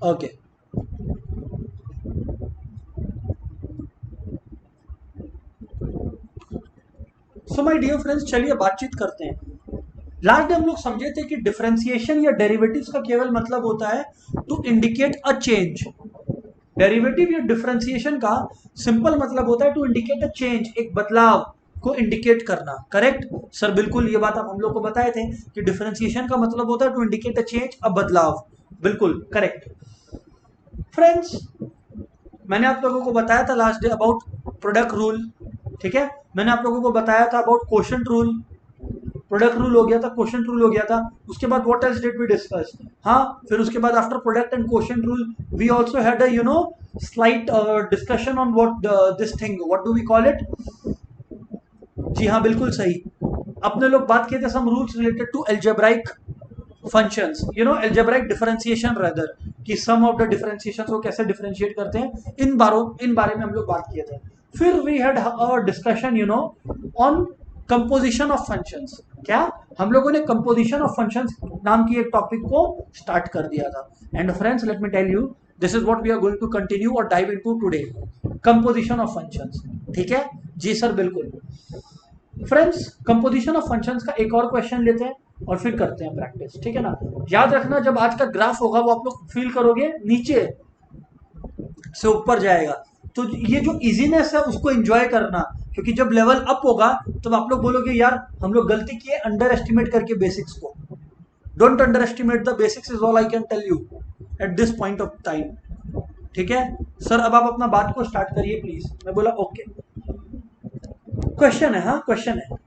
Okay, so my dear friends, चलिए बातचीत करते हैं। लास्ट डे हम लोग समझे थे कि डिफरेंशिएशन या डेरिवेटिव्स का केवल मतलब होता है to indicate a change. Derivative या डिफरेंशिएशन का सिंपल मतलब होता है टू इंडिकेट अ चेंज, एक बदलाव को इंडिकेट करना। करेक्ट सर, बिल्कुल ये बात आप हम लोग को बताए थे कि डिफरेंशिएशन का मतलब होता है टू इंडिकेट अ चेंज, अ बदलाव। बिल्कुल करेक्ट फ्रेंड्स। मैंने आप लोगों को बताया था last day about product rule. ठीक है, मैंने आप लोगों को बताया था about quotient rule. Product rule हो गया था, क्वोशंट रूल हो गया था। उसके बाद what else did we discuss? हाँ, फिर उसके बाद after product and quotient rule we also had a slight discussion on what this thing, what do we call it? जी हाँ, बिल्कुल सही। अपने लोग बात किए थे some rules related to algebraic functions, algebraic differentiation rather, कि सम ऑफ द डिफरेंशिएशन को कैसे डिफरेंशिएट करते हैं, इन बारे में हम लोग बात किए थे। फिर we had a discussion on composition of functions. क्या हम लोगों ने कंपोजिशन ऑफ फंक्शंस नाम की एक टॉपिक को स्टार्ट कर दिया था। And friends, let me tell you, this is what we are going to continue और dive into today, composition of functions. ठीक है जी सर, बिल्कुल। फ्रेंड्स, कंपोजिशन ऑफ फंक्शंस का एक और क्वेश्चन लेते हैं और फिर करते हैं प्रैक्टिस। ठीक है ना? याद रखना, जब आज का ग्राफ होगा वो आप लोग फील करोगे नीचे से ऊपर जाएगा, तो ये जो इजीनेस है उसको एंजॉय करना, क्योंकि जब लेवल अप होगा तब आप लोग बोलोगे यार हम लोग गलती किए अंडर एस्टिमेट करके बेसिक्स को। Don't underestimate the basics, is all I can tell you at this point of time. ठीक है सर, अब आप अपना बात को स्टार्ट करिए प्लीज। मैं बोला ओके। क्वेश्चन है, हाँ क्वेश्चन है,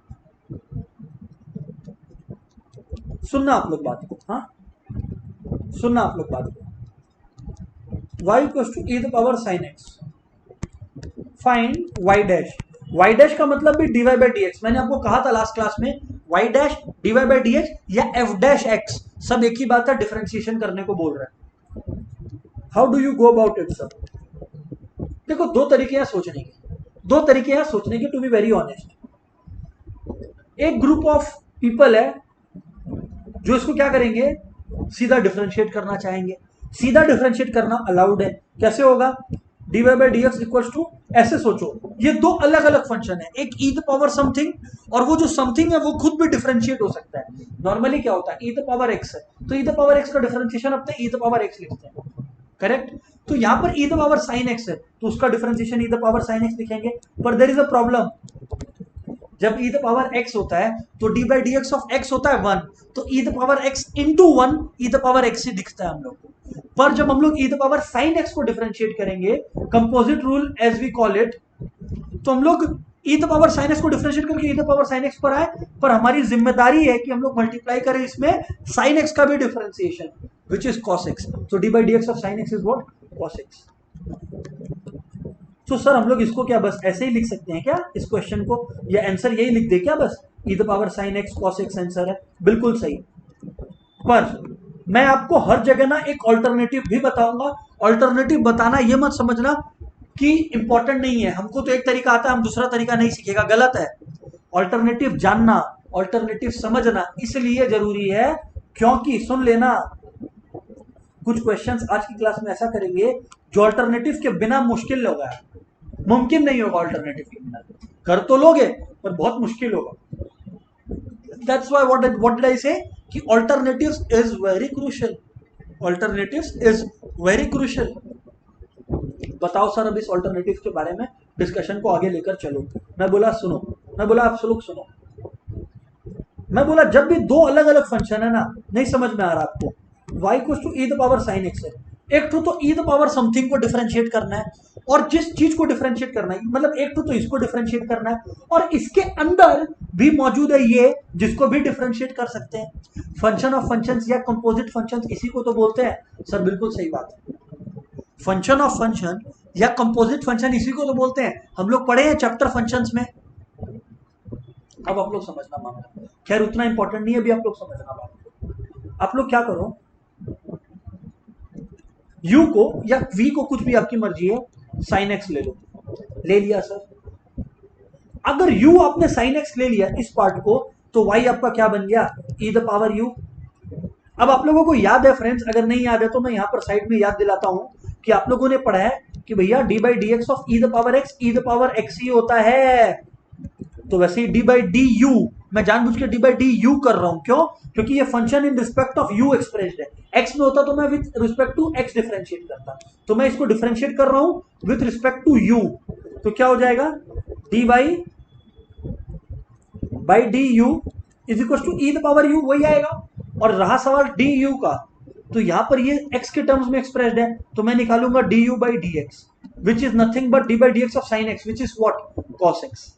सुनना आप लोग बात को। हाँ, सुनना आप लोग बात को। y equal to e the power sine x, find y dash. y dash का मतलब भी dy बाई डी एक्स। मैंने आपको कहा था लास्ट क्लास में y dash dy by d x या f डैश एक्स, सब एक ही बात है, डिफरेंशिएशन करने को बोल रहा है। How do you go about it sir? देखो, दो तरीके हैं सोचने के, दो तरीके हैं सोचने के, टू बी वेरी ऑनेस्ट। एक ग्रुप ऑफ पीपल है जो इसको क्या करेंगे, सीधा डिफरेंशिएट करना चाहेंगे। सीधा डिफरेंशिएट करना अलाउड है। कैसे होगा? D y by d x equal to, ऐसे सोचो, ये दो अलग अलग फंक्शन है, एक ई द पावर समथिंग, और वो जो समथिंग है वो खुद भी डिफरेंशिएट हो सकता है। नॉर्मली क्या होता है, ई द पावर एक्स है तो ई द पावर एक्स का डिफरेंशिएशन अपने ई द पावर एक्स लिखते हैं। करेक्ट? तो यहां पर ई द पावर साइन एक्स है तो उसका differentiation E the power sine x लिखेंगे। पर देयर इज अ प्रॉब्लम, जब ई द पावर एक्स होता है तो d by d x of x होता है 1, तो e the power x into 1 e the power x ही दिखता है हम लोग को। पर जब हम लोग e the power sine x को डिफरेंशिएट करेंगे, composite rule as we call it, तो हम लोग e the power sine x को डिफरेंशिएट करके e the power sine x पर आए, पर हमारी जिम्मेदारी है कि हम लोग मल्टीप्लाई करें इसमें साइन एक्स का भी differentiation, which is cos x. तो d by d x of sine x is what? Cos x. तो सर हम लोग इसको क्या बस ऐसे ही लिख सकते हैं क्या इस क्वेश्चन को, या आंसर यही लिख दे क्या बस, e the power sine x cos x answer है? बिल्कुल सही। पर मैं आपको हर जगह ना एक ऑल्टरनेटिव भी बताऊंगा। ऑल्टरनेटिव बताना ये मत समझना कि इंपॉर्टेंट नहीं है, हमको तो एक तरीका आता है, हम दूसरा तरीका नहीं सीखेगा, गलत है। ऑल्टरनेटिव जानना, ऑल्टरनेटिव समझना इसलिए जरूरी है क्योंकि, सुन लेना, कुछ क्वेश्चंस आज की क्लास में ऐसा करेंगे जो ऑल्टरनेटिव के बिना मुश्किल होगा, मुमकिन नहीं होगा ऑल्टरनेटिव के बिना। कर तो लोगे पर बहुत मुश्किल होगा। That's why what did I से कि alternatives is very crucial, alternatives is very crucial. बताओ सर, अब इस ऑल्टरनेटिव के बारे में डिस्कशन को आगे लेकर चलो। मैं बोला सुनो, मैं बोला आप लोग सुनो, मैं बोला जब भी दो अलग अलग फंक्शन है ना, नहीं समझ में आ रहा आपको, y equal to e the power sine x है, एक तो ई द पावर समथिंग को डिफरेंशिएट करना है, और जिस चीज को डिफरेंशिएट करना है मतलब एक तो इसको डिफरेंशिएट करना है, और इसके अंदर भी मौजूद है ये जिसको भी डिफरेंशिएट कर सकते हैं। फंक्शन ऑफ फंक्शंस या कंपोजिट फंक्शंस इसी को तो बोलते हैं। सर बिल्कुल सही बात है, फंक्शन ऑफ फंक्शन या कंपोजिट फंक्शन इसी को तो बोलते हैं, हम लोग पढ़े हैं चैप्टर फंक्शंस में। अब आप लोग समझना मामला, खैर उतना इंपॉर्टेंट नहीं है, अभी आप लोग समझना बात। आप लोग क्या करो, u को या v को, कुछ भी आपकी मर्जी है, साइन एक्स ले लो। ले लिया सर, अगर u आपने साइन एक्स ले लिया इस पार्ट को, तो y आपका क्या बन गया, e द पावर u। अब आप लोगों को याद है फ्रेंड्स, अगर नहीं याद है तो मैं यहाँ पर साइड में याद दिलाता हूं कि आप लोगों ने पढ़ा है कि भैया d by d x of e the power x, e the power x ही होता है। तो वैसे ही डी बाई डी यू, मैं जानबूझ के डी बाई डी यू कर रहा हूं, क्यों? क्योंकि ये function in respect of u expressed है। एक्स में होता तो मैं with respect to x differentiate करता, तो मैं इसको डिफरेंशिएट कर रहा हूं विद रिस्पेक्ट टू यू। तो क्या हो जाएगा? D by d u is equal to e the power u, वही आएगा। और रहा सवाल डी यू का, तो यहां पर ये x के टर्म्स में एक्सप्रेस्ड है, तो मैं निकालूंगा D u by d x which is nothing but D by d x of sine x which is what? Cos x.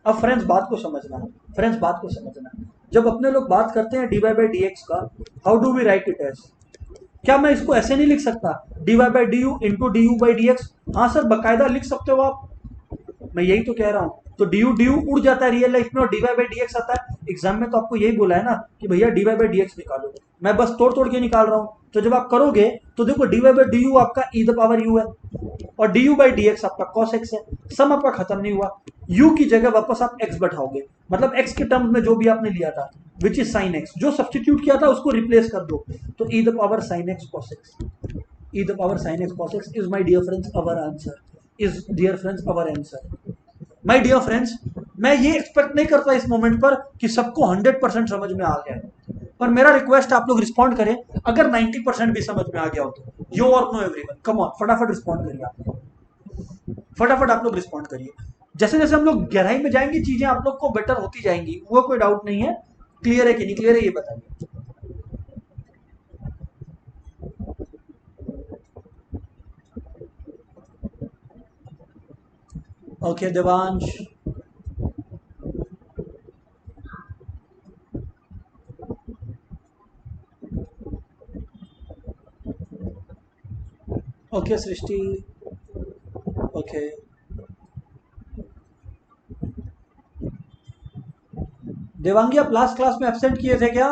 अब फ्रेंड्स बात को समझना, फ्रेंड्स बात को समझना, जब अपने लोग बात करते हैं d y by d x का, how do we write it as? क्या मैं इसको ऐसे नहीं लिख सकता d y by d u into d u by d x? हाँ सर, बकायदा लिख सकते हो आप, मैं यही तो कह रहा हूं। तो डी यू उड़ जाता है रियल लाइफ में और d y by d x आता है। एग्जाम में तो आपको यही बोला है ना कि भैया d y by d x निकालो, मैं बस तोड़ तोड़ के निकाल रहा हूं। तो जब आप करोगे तो देखो d y by d u आपका ई द पावर यू है और d u by d x आपका कॉस एक्स है। सम आपका खत्म नहीं हुआ, यू की जगह वापस आप एक्स बैठाओगे, मतलब एक्स के टर्म्स में जो भी आपने लिया था विच इज साइन एक्स, जो सब्सटीट्यूट किया था उसको रिप्लेस कर दो, तो e the power sine x cos x, e the power sine x cos x is my dear friends our answer, is dear friends our answer. My dear friends, मैं ये expect नहीं करता इस मोमेंट पर कि सबको 100% समझ में आ गया, पर मेरा रिक्वेस्ट आप लोग रिस्पॉन्ड करें। अगर 90% भी समझ में आ गया हो तो यो और नो एवरीवन, कम ऑन, फटाफट रिस्पॉन्ड करिए आप, फटाफट आप लोग रिस्पॉन्ड करिए। जैसे जैसे हम लोग गहराई में जाएंगे चीजें आप लोग को बेटर होती जाएंगी, वो कोई डाउट नहीं है। क्लियर है कि नहीं क्लियर है, ये बताइए। ओके देवांश, ओके सृष्टि, ओके देवांगी, आप लास्ट क्लास में एब्सेंट किए थे क्या?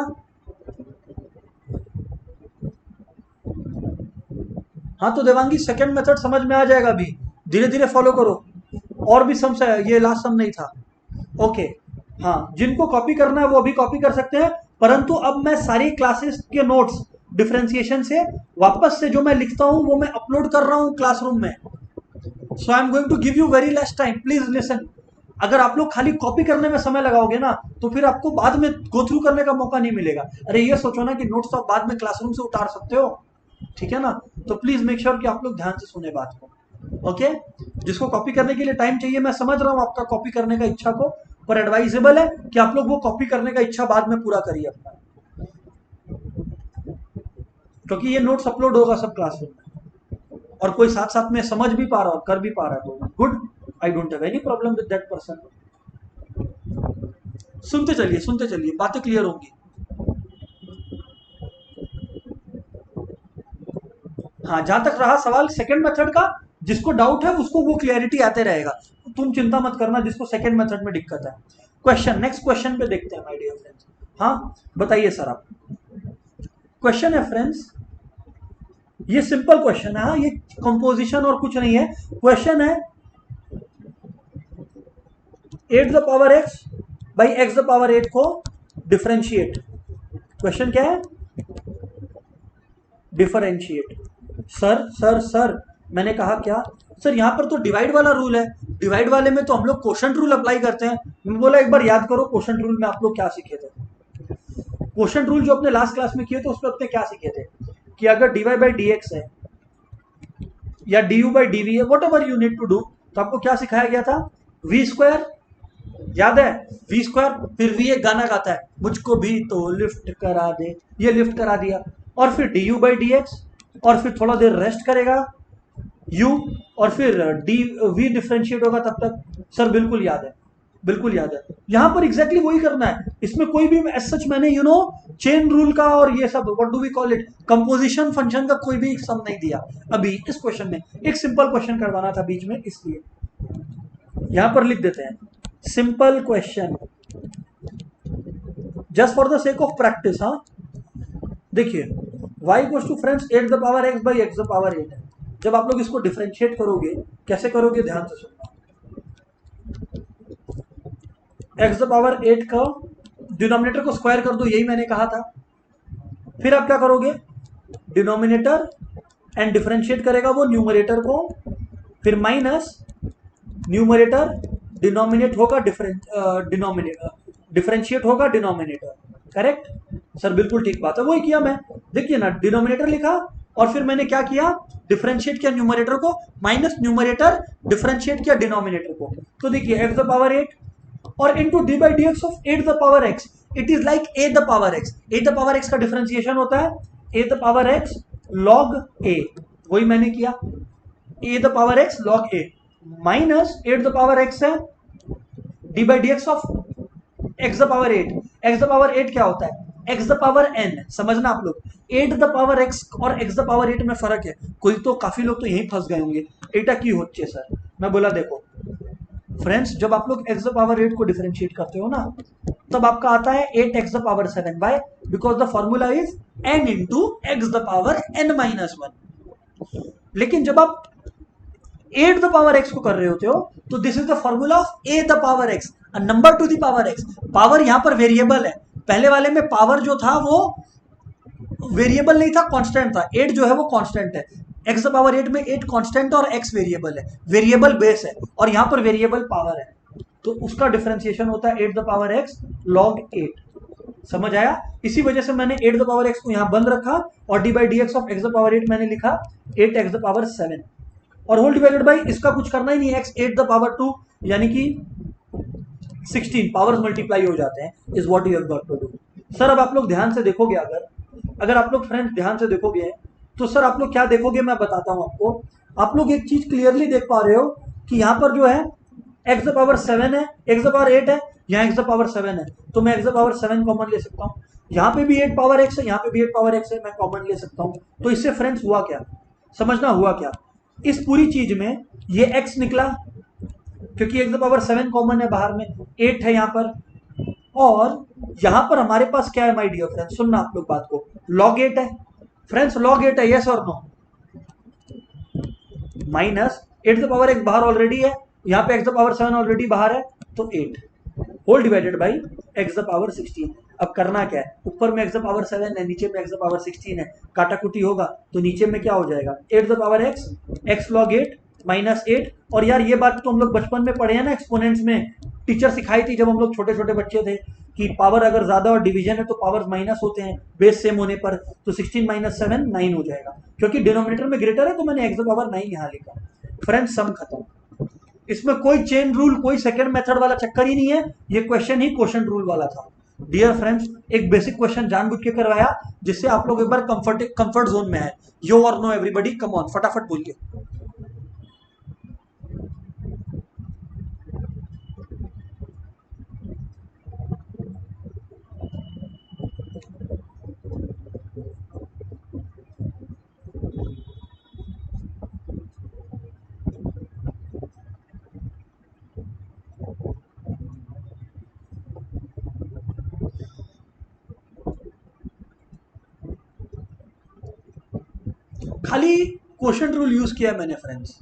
हाँ तो देवांगी सेकंड मेथड समझ में आ जाएगा, अभी धीरे धीरे फॉलो करो, और भी सम से ये लास्ट सम नहीं था। ओके हाँ, जिनको कॉपी करना है वो अभी कॉपी कर सकते हैं, परंतु अब मैं सारी क्लासेस के नोट्स डिफरेंशिएशन से वापस से जो मैं लिखता हूं वो मैं अपलोड कर रहा हूं क्लासरूम में। So I am going to give you very less time, please listen. अगर आप लोग खाली कॉपी करने में समय लगाओगे ना तो फिर आपको बाद में गो थ्रू करने का मौका नहीं मिलेगा। अरे ये सोचो ना कि नोट्स तो आप बाद में क्लासरूम से उतार सकते हो, ठीक है ना? तो प्लीज मेक श्योर कि आप लोग ध्यान से सुने बात को। ओके जिसको कॉपी करने के लिए टाइम चाहिए, मैं समझ रहा हूं आपका कॉपी करने का इच्छा को, पर एडवाइजेबल है कि आप लोग वो कॉपी करने का इच्छा बाद में पूरा करिए अपना, क्योंकि ये नोट्स अपलोड होगा सब क्लासरूम में, और कोई साथ साथ में समझ भी पा रहा और कर भी पा रहा तो good, I don't have any problem with that person. सुनते चलिए, बातें क्लियर होंगी। हाँ, जहां तक रहा सवाल सेकंड मेथड का, जिसको डाउट है उसको वो क्लियरिटी आते रहेगा, तुम चिंता मत करना जिसको सेकंड मेथड में दिक्कत है। क्वेश्चन, नेक्स्ट क्वेश्चन पे देखते हैं माय डियर फ्रेंड्स। हाँ बताइए सर आप। क्वेश्चन है फ्रेंड्स, ये सिंपल क्वेश्चन है, हाँ ये कंपोजिशन और कुछ नहीं है। क्वेश्चन है 8 the power x by x the power 8 को डिफरेंशिएट। क्वेश्चन क्या है? डिफरेंशिएट। सर मैंने कहा क्या सर? यहां पर तो डिवाइड वाला रूल है, डिवाइड वाले में तो हम लोग क्वोशंट रूल अप्लाई करते हैं। मैं बोला एक बार याद करो क्वोशंट रूल में आप लोग क्या सीखे थे। क्वोशंट रूल जो अपने लास्ट क्लास में किए थे उसमें अपने क्या सीखे थे कि अगर डी बाई डी एक्स है या d u by d v है, whatever you need to do, तो आपको क्या सिखाया गया था? वी स्क्वायर, याद है? वी स्क्वायर, फिर वी एक गाना गाता है, मुझको भी तो लिफ्ट करा दे, ये लिफ्ट करा दिया, और फिर D u by d x, और फिर थोड़ा देर रेस्ट करेगा u, और फिर डी वी डिफरेंशिएट होगा तब तक। सर बिल्कुल याद है, बिल्कुल याद है। यहां पर एग्जैक्टली वही करना है, इसमें कोई भी एज सच मैंने चेन रूल का और ये सब what do we call it composition function का कोई भी सम नहीं दिया अभी इस क्वेश्चन में। एक सिंपल क्वेश्चन करवाना था बीच में, इसलिए यहां पर लिख देते हैं simple question just for the sake of practice. हाँ देखिए y equals to friends 8 the power x by x the power 8 है। जब आप लोग इसको डिफरेंशिएट करोगे, कैसे करोगे ध्यान से सुनना। x द पावर 8 का डिनोमिनेटर को स्क्वायर कर दो, यही मैंने कहा था। फिर आप क्या करोगे, डिनोमिनेटर एंड डिफरेंशिएट करेगा वो न्यूमरेटर को, फिर माइनस न्यूमरेटर डिनोमिनेट होगा डिफरेंशिएट होगा डिनोमिनेटर। करेक्ट सर, बिल्कुल ठीक बात है, वही किया मैं। देखिए ना, डिनोमिनेटर लिखा और फिर मैंने क्या किया, डिफरेंशिएट किया न्यूमरेटर को, माइनस न्यूमरेटर डिफरेंशिएट किया डिनोमिनेटर को। तो देखिए एक्स द पावर 8 और into d by d x of 8 the power x, it is like a the power x. A the power x का डिफरेंशिएशन होता है a the power x log a, वही मैंने किया, a the power x log a minus 8 the power x है d by d x of x the power 8। X the power 8 क्या होता है, एक्स द पावर एन, समझना आप लोग, 8 द पावर एक्स और एक्स द पावर 8 में फर्क है। कोई तो काफी लोग तो यहीं फंस गए होंगे, एटा की होती सर। मैं बोला देखो फ्रेंड्स, जब आप लोग एक्स द पावर 8 को डिफरेंशिएट करते हो ना, तब आपका आता है 8 x the power 7 by, because the formula is n into x the power n minus 1। लेकिन जब आप 8 द पावर एक्स को कर रहे होते हो तो this is the formula of A the power x, a number two the power x. Power यहां पर वेरिएबल है, पहले वाले में पावर जो था वो वेरिएबल नहीं था, कांस्टेंट था। 8 जो है वो कांस्टेंट है, एक्स द पावर 8 में 8 कांस्टेंट और एक्स वेरिएबल है, वेरिएबल बेस है, और यहां पर वेरिएबल पावर है, तो उसका डिफरेंशिएशन होता है 8 द पावर एक्स लॉग 8। समझ आया? इसी वजह से मैंने 8 द पावर एक्स को यहां बंद रखा और D by d x of x the power 8 मैंने लिखा 8 एक्स द पावर 7 और होल डिवाइडेड बाई, इसका कुछ करना ही नहीं है, एक्स 8 द पावर 2 यानी कि 16 पावर्स मल्टीप्लाई हो जाते हैं, is what you have got to do. Sir अब आप लोग ध्यान से देखोगे, अगर आप लोग फ्रेंड्स ध्यान से देखोगे तो सर आप लोग क्या देखोगे, मैं बताता हूं आपको। आप लोग एक चीज क्लियरली देख पा रहे हो कि यहां पर जो है एक्स द पावर 7 है, एक्स द पावर 8 है, यहाँ एक्स द पावर 7 है, तो मैं एक्स द पावर 7 कॉमन ले सकता हूँ। यहाँ पे भी 8 पावर एक्स है, यहाँ पे भी 8 पावर एक्स है, मैं कॉमन ले सकता हूँ। तो इससे फ्रेंड्स हुआ क्या, समझना हुआ क्या, इस पूरी चीज में ये x निकला क्योंकि एक्स द पावर 7 कॉमन है, बाहर में 8 है यहाँ पर, और यहां पर हमारे पास क्या है माय डियर फ्रेंड्स, सुनना आप लोग बात को, log 8 है फ्रेंड्स, log 8 है, यस और no, minus 8 the power x बाहर ऑलरेडी है, यहाँ पे x द पावर 7 ऑलरेडी बाहर है, तो 8 whole divided by x the power 16। अब करना क्या है, ऊपर में x द पावर 7 है, नीचे में x द पावर 16 है, काटाकुटी होगा तो नीचे में क्या हो जाएगा 8 the power x log 8 minus 8। और यार ये बात तो हम लोग बचपन में पढ़े हैं ना, एक्सपोनेंट्स में टीचर सिखाई थी जब हम लोग छोटे छोटे बच्चे थे कि पावर अगर ज्यादा और डिवीजन है तो पावर माइनस होते हैं बेस सेम होने पर, तो 16 माइनस 7 9 हो जाएगा, क्योंकि डिनोमिनेटर में ग्रेटर है तो मैंने x द पावर 9 यहाँ लिखा। फ्रेंड्स सम खत्म, इसमें कोई चेन रूल कोई सेकंड मेथड वाला चक्कर ही नहीं है, ये क्वेश्चन ही क्वेश्चन रूल वाला था। डियर फ्रेंड्स एक बेसिक क्वेश्चन जानबूझ के करवाया जिससे आप लोग एक बार कंफर्ट जोन में है। यो और नो एवरीबॉडी, कम ऑन फटाफट बोल के। खाली क्वेश्चन रूल यूज किया है मैंने फ्रेंड्स,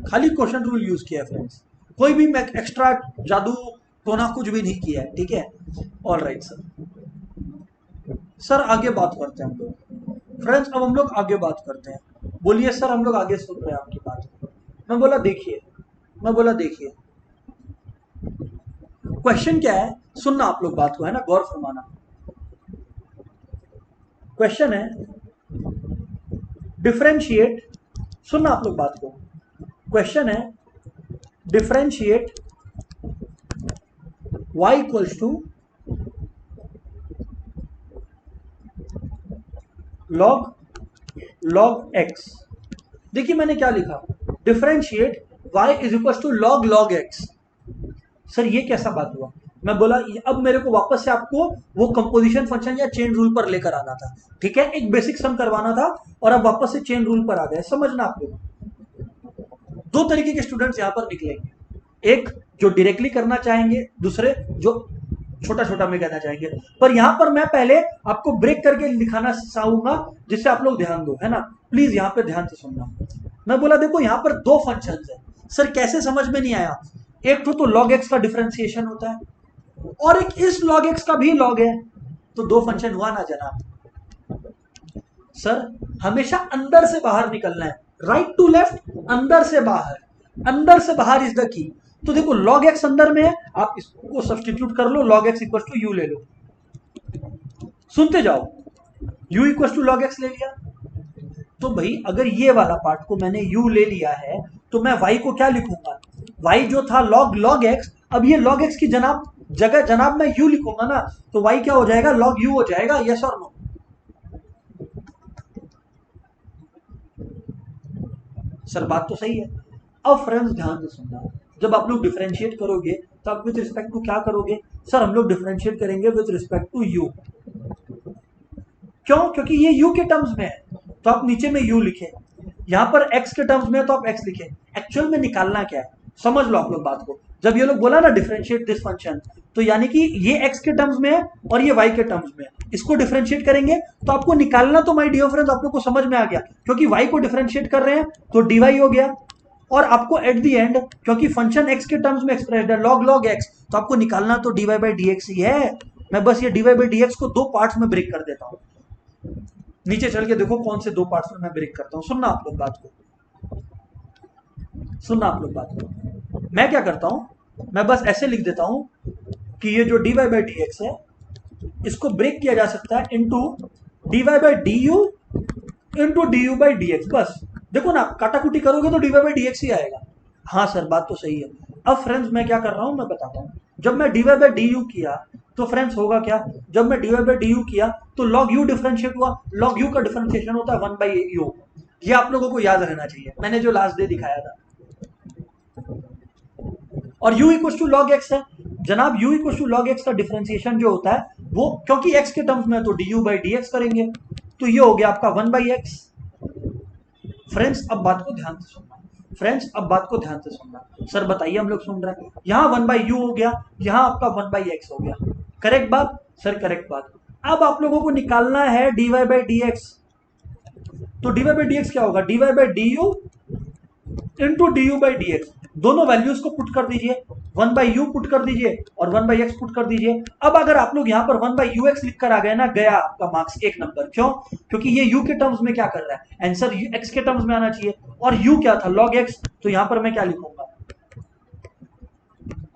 खाली क्वेश्चन रूल यूज किया है फ्रेंड्स, कोई भी एक्स्ट्रा जादू टोना कुछ भी नहीं किया है, ठीक है? ऑल राइट सर, सर आगे बात करते हैं हम लोग फ्रेंड्स, अब हम लोग आगे बात करते हैं। बोलिए सर, हम लोग आगे सुन रहे हैं आपकी बात। मैं बोला देखिए क्वेश्चन क्या है, सुनना आप लोग बात को, है ना, गौर फरमाना। क्वेश्चन है डिफरेंशिएट, सुनना आप लोग बात को, क्वेश्चन है differentiate y equals to log x। देखिए मैंने क्या लिखा, differentiate y is equals to log x। Sir ये कैसा बात हुआ, मैं बोला अब मेरे को वापस से आपको वो कंपोजिशन फंक्शन या चेन रूल पर लेकर आना था, ठीक है, एक बेसिक सम करवाना था और अब वापस से चेन रूल पर आ गए। समझना आप लोग, दो तरीके के स्टूडेंट्स यहां पर निकलेंगे, एक जो डायरेक्टली करना चाहेंगे, दूसरे जो छोटा छोटा में कहना चाहेंगे। पर यहां पर मैं पहले आपको ब्रेक करके लिखाना चाहूंगा जिससे आप लोग ध्यान दो, है ना, प्लीज यहां पर ध्यान से सुनना। मैं बोला देखो यहां पर दो फंक्शंस है, सर कैसे समझ में नहीं आया, एक तो log x का डिफरेंशिएशन होता है और एक इस log x का भी log है, तो दो फंक्शन हुआ ना जनाब। सर हमेशा अंदर से बाहर निकलना है, राइट टू लेफ्ट, अंदर से बाहर, अंदर से बाहर इज द की। तो देखो log x अंदर में है, आप इसको सब्सटीट्यूट कर लो, log x equal to u ले लो, सुनते जाओ, u equal to log x ले लिया। तो भाई अगर ये वाला पार्ट को मैंने u ले लिया है तो मैं y को क्या लिखूंगा, y जो था log x, अब ये log x की जगह जनाब मैं u लिखूंगा ना, तो y क्या हो जाएगा, log u हो जाएगा। यस और नो? सर बात तो सही है। अब फ्रेंड्स ध्यान से सुनना, जब आप लोग डिफरेंशिएट करोगे तो आप विद रिस्पेक्ट टू क्या करोगे, सर हम लोग डिफरेंशिएट करेंगे विद रिस्पेक्ट टू u। क्यों? क्योंकि ये u के टर्म्स में है, तो आप नीचे में u लिखे, यहां पर x के टर्म्स में है तो आप x लिखे। एक्चुअल में निकालना क्या है, समझ लो आप लोग बात को। जब ये लोग बोला ना डिफरेंशिएट दिस फंक्शन, तो यानी कि ये x के टर्म्स में है और ये y के टर्म्स में है, इसको डिफरेंशिएट करेंगे तो आपको निकालना, तो माय डियर फ्रेंड्स आप लोग को समझ में आ गया, क्योंकि y को डिफरेंशिएट कर रहे हैं तो dy हो गया, और आपको एट द एंड क्योंकि फंक्शन x के टर्म्स में एक्सप्रेस्ड है log x, तो आपको निकालना तो dy by dx ही है। मैं बस ये dy by dx को दो पार्ट्स में ब्रेक कर देता हूं, नीचे चल के देखो कौन से दो पार्ट्स में मैं ब्रेक करता हूं। सुनना आप लोग बात को, सुनना आप लोग बात को। मैं क्या करता हूं, मैं बस ऐसे लिख देता हूं कि ये जो dy by dx है इसको ब्रेक किया जा सकता है into dy by du into du by dx। बस देखो ना, काटाकुटी करोगे तो dy by dx ही आएगा। हाँ सर बात तो सही है। अब फ्रेंड्स मैं क्या कर रहा हूं, मैं बताता हूं। जब मैं dy by du किया तो फ्रेंड्स होगा क्या, जब मैं dy by du किया तो log u डिफरेंशिएट हुआ, log u का डिफरेंशिएशन होता है 1 by u। ये आप लोगों को याद रहना चाहिए, मैंने जो लास्ट डे दिखाया था। और u equal to log x है जनाब, u equal to log x का डिफरेंशिएशन जो होता है वो क्योंकि x के टर्म्स में है तो du by dx करेंगे, तो ये हो गया आपका 1 by x। फ्रेंड्स अब बात को ध्यान से सुनना, फ्रेंड्स अब बात को ध्यान से सुनना। सर बताइए, हम लोग सुन रहे हैं, यहाँ 1 by u हो गया, यहाँ आपका 1 by x हो गया, करेक्ट बात सर, करेक्ट बात। अब आप लोगों को निकालना है dy by dx, तो dy by dx क्या होगा, dy by du into du by dx, दोनों वैल्यूज को पुट कर दीजिए, 1 by u पुट कर दीजिए और 1 by x पुट कर दीजिए। अब अगर आप लोग यहाँ पर 1 by ux लिख कर आ गए ना, गया आपका मार्क्स 1 नंबर। क्यों? क्योंकि ये u के टर्म्स में क्या कर रहा है, आंसर x के टर्म्स में आना चाहिए, और u क्या था log x, तो यहाँ पर मैं क्या लिखूंगा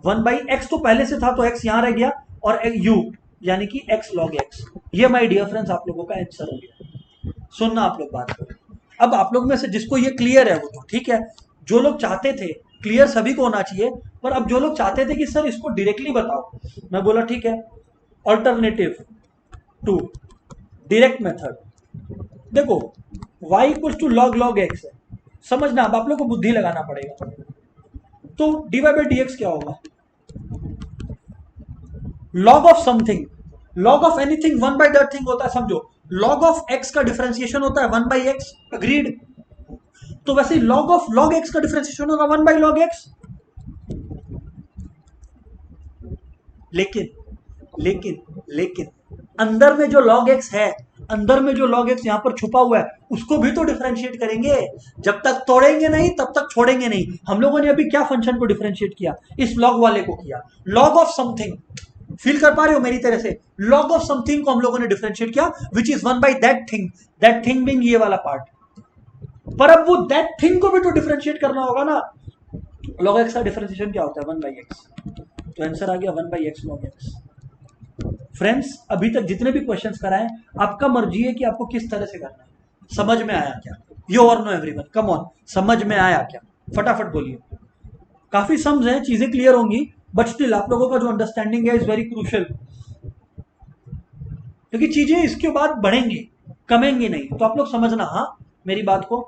1 by x, तो पहले से था तो x यहाँ रह गया, और u यानी कि x log x। ये माय डियर फ्रेंड्स आप लोगों का आंसर हो गया। सुनना आप लोग बात करें। अब आप लोग में से जिसको ये क्लियर है वो तो ठीक है, जो लोग चाहते थे, क्लियर सभी को होना चाहिए, पर अब जो लोग चाहते थे कि सर इसको डायरेक्टली बताओ, मैं बोला ठीक है, ऑल्टरनेटिव टू डायरेक्ट मेथड। देखो y equal to log x है, समझना, अब आप लोग को बुद्धि लगाना पड़ेगा। तो dy by dx क्या होगा, log of something, log of anything 1 by that thing होता है, समझो। log of x का डिफरेंशिएशन होता है 1 by x, अग्रीड। तो वैसे ही log of log x का डिफरेंशिएशन होगा 1 by log x। लेकिन लेकिन लेकिन अंदर में जो log x है, अंदर में जो log x यहां पर छुपा हुआ है, उसको भी तो डिफरेंशिएट करेंगे। जब तक तोड़ेंगे नहीं तब तक छोड़ेंगे नहीं। हम लोगों ने अभी क्या फंक्शन को डिफरेंशिएट किया, इस log वाले को किया, log of something। फील कर पा रहे हो मेरी तरह से, log of something को हम लोगों ने डिफरेंशिएट किया, विच is 1 by that thing being ये वाला पार्ट। पर अब वो दैट थिंग को भी तो डिफरेंशिएट करना होगा ना। log x का डिफरेंशिएशन क्या होता है 1 by x, तो आंसर आ गया 1 by x log x। Friends अभी तक जितने भी क्वेश्चंस कराए, आपका मर्जी है कि आपको किस तरह से करना है। समझ में आया क्या, यो और नो एवरीवन, कम ऑन, समझ में आया क्या, फटाफट बोलिए। काफी समझ है, चीजें क्लियर होंगी, बट स्टिल आप लोगों का जो अंडरस्टैंडिंग है इज वेरी क्रूशियल, क्योंकि चीजें इसके बाद बढ़ेंगी, कमेंगी नहीं। तो आप लोग समझना हाँ मेरी बात को।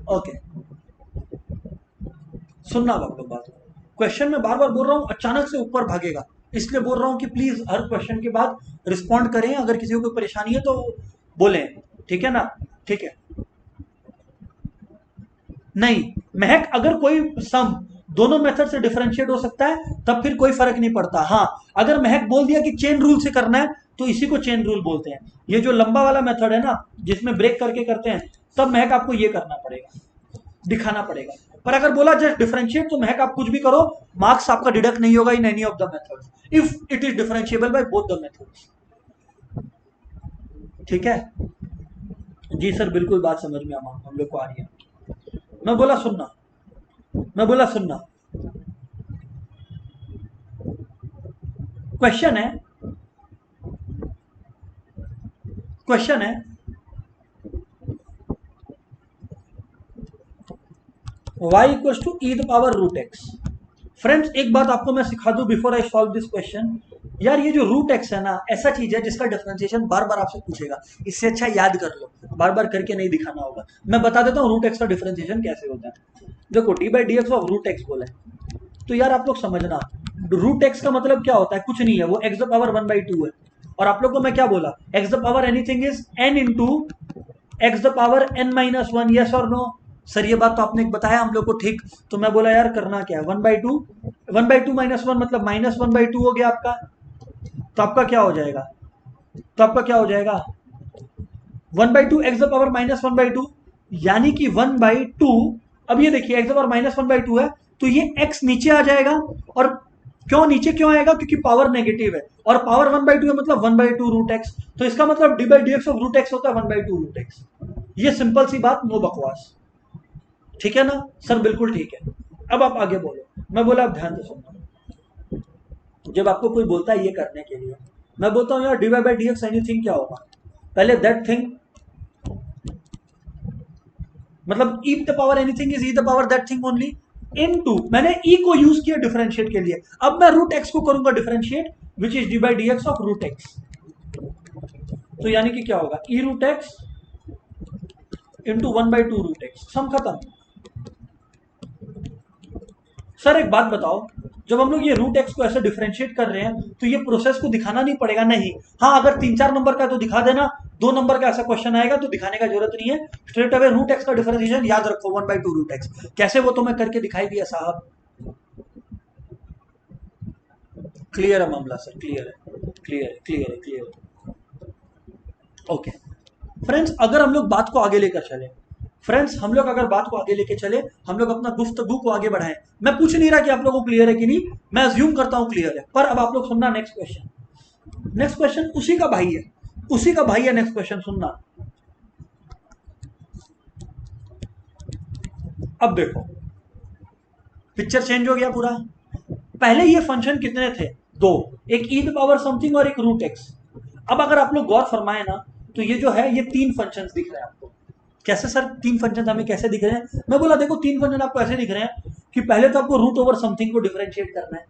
ओके सुनना आप लोग बात, क्वेश्चन में बार बार बोल रहा हूं, अचानक से ऊपर भागेगा, इसलिए बोल रहा हूं कि प्लीज हर क्वेश्चन के बाद रिस्पॉन्ड करें, अगर किसी को कोई परेशानी है तो बोलें, ठीक है ना, ठीक है। नहीं, महक अगर कोई सम दोनों मेथड से डिफरेंशिएट हो सकता है तब फिर कोई फर्क नहीं पड़ता। हाँ, अगर महक बोल दिया कि चेन रूल से करना है तो इसी को चेन रूल बोलते हैं। ये जो लंबा वाला मेथड है ना जिसमें ब्रेक करके करते हैं, तब महक आपको ये करना पड़ेगा, दिखाना पड़ेगा। पर अगर बोला जस्ट डिफरेंशिएट तो महक आप कुछ भी करो, मार्क्स आपका डिडक्ट नहीं होगा in any of the methods if it is differentiable by both the methods. ठीक है जी सर, बिल्कुल बात समझ में हम लोग को आ रही है। मैं बोला सुनना, मैं बोला सुनना। क्वेश्चन है, क्वेश्चन है y equal to e the power root x. Friends एक बात आपको मैं सिखा दूं before I solve this question. यार ये जो रूट एक्स है ना, ऐसा चीज है जिसका डिफरेंशिएशन बार बार आपसे पूछेगा, इससे अच्छा याद कर लो, बार बार करके नहीं दिखाना होगा। मैं बता देता हूँ रूट एक्स का डिफरेंशिएशन कैसे होता है। देखो d by d x of root x बोला है, तो यार आप लोग समझना, रूट एक्स का मतलब क्या होता है, कुछ नहीं है, वो एक्स द पावर 1/2 है। और आप लोग को मैं क्या बोला, x the power anything is n into x the power n-1। Yes और नो? सर ये बात तो आपने बताया हम लोग को, ठीक। तो मैं बोला यार करना क्या है, 1/2, 1/2 -1 मतलब -1/2 हो गया आपका। तो आपका क्या हो जाएगा, तो आपका क्या हो जाएगा 1/2 एक्स द पावर -1/2, यानी कि 1/2। अब ये देखिए एक्स द पावर -1/2 है, तो ये x नीचे आ जाएगा। और क्यों नीचे क्यों आएगा, क्योंकि पावर नेगेटिव है और पावर 1/2 है, मतलब 1/2 रूट एक्स। तो इसका मतलब d by d x of root x होता है 1/2 रूट एक्स। ये सिंपल सी बात, नो बकवास। ठीक है ना सर? बिल्कुल ठीक है। अब आप आगे बोलो। मैं बोला आप ध्यान से सुनना, जब आपको कोई बोलता है ये करने के लिए, मैं बोलता हूँ यार d y by d x anything क्या होगा, पहले दैट थिंग, मतलब e the power anything is e the power that thing only into, मैंने ई को यूज किया डिफरेंशिएट के लिए, अब मैं रूट एक्स को करूंगा differentiate which is d by d x of root x. तो यानी कि क्या होगा, e root x into 1/2 root x, sum खत्म। सर एक बात बताओ, जब हम लोग ये रूट एक्स को ऐसे डिफरेंशिएट कर रहे हैं तो ये प्रोसेस को दिखाना नहीं पड़ेगा? नहीं। हाँ, अगर 3-4 नंबर का तो दिखा देना, 2 नंबर का ऐसा क्वेश्चन आएगा तो दिखाने का जरूरत नहीं है, स्ट्रेट अवे रूट एक्स का डिफरेंशिएशन याद रखो 1/2 रूट एक्स। कैसे, वो तो मैं करके दिखाई दिया साहब। क्लियर है मामला सर? क्लियर है, क्लियर है, क्लियर है, क्लियर है। ओके फ्रेंड्स, अगर हम लोग बात को आगे लेकर चले, फ्रेंड्स हम लोग अगर बात को आगे लेके चले, हम लोग अपना गुफ्तगू को आगे बढ़ाएं। मैं पूछ नहीं रहा कि आप लोगों को क्लियर है कि नहीं, मैं अज्यूम करता हूं क्लियर है। पर अब आप लोग सुनना नेक्स्ट क्वेश्चन, नेक्स्ट क्वेश्चन उसी का भाई है, उसी का भाई है। नेक्स्ट क्वेश्चन सुनना। अब देखो पिक्चर चेंज हो गया पूरा। पहले ये फंक्शन कितने थे, दो, एक ई द पावर समथिंग और एक रूट एक्स। अब अगर आप लोग गौर फरमाए ना, तो ये जो है ये 3 फंक्शंस दिख रहे हैं आपको। कैसे सर 3 फंक्शन हमें कैसे दिख रहे हैं? मैं बोला देखो 3 फंक्शन आपको ऐसे दिख रहे हैं कि पहले तो आपको रूट ओवर समथिंग को डिफरेंशिएट करना है,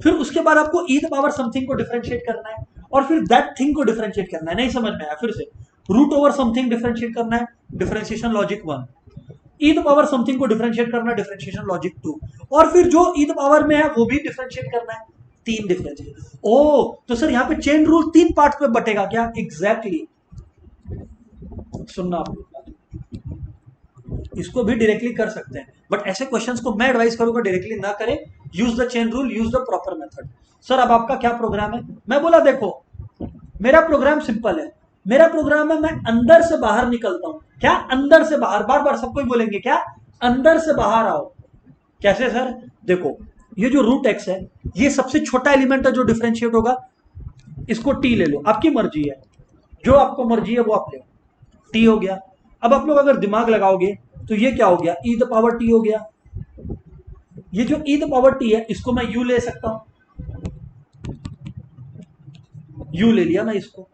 फिर उसके बाद आपको ई द पावर समथिंग को डिफरेंशिएट करना है, और फिर दैट थिंग को डिफरेंशिएट करना है। नहीं समझ में आया? फिर से रूट ओवर समथिंग डिफरेंशिएट करना है, differentiation logic 1। E the power something को डिफरेंशिएट करना है, डिफरेंशिएशन लॉजिक 2। और फिर जो ई द पावर में है वो भी डिफरेंशिएट करना है, 3 डिफरेंशिएट। ओ तो सर यहाँ पे चेन रूल 3 पार्ट में बटेगा क्या? एग्जैक्टली सुनना आप, इसको भी डायरेक्टली कर सकते हैं, बट ऐसे क्वेश्चंस को मैं एडवाइस करूंगा डायरेक्टली ना करें, use the chain rule, use the proper method. Sir अब आपका क्या प्रोग्राम है? मैं बोला देखो मेरा प्रोग्राम सिंपल है, मेरा प्रोग्राम है मैं अंदर से बाहर निकलता हूं। क्या अंदर से बाहर? बार बार सबको बोलेंगे क्या, अंदर से बाहर आओ। कैसे सर? देखो ये जो रूट एक्स है, ये सबसे छोटा एलिमेंट है जो डिफरेंशिएट होगा, इसको टी ले लो, आपकी मर्जी है, जो आपको मर्जी है वो आप ले, टी हो गया। अब आप लोग अगर दिमाग लगाओगे तो ये क्या हो गया, ई द पावर टी हो गया। ये जो ई द पावर टी है इसको मैं यू ले सकता हूं, यू ले लिया मैं इसको।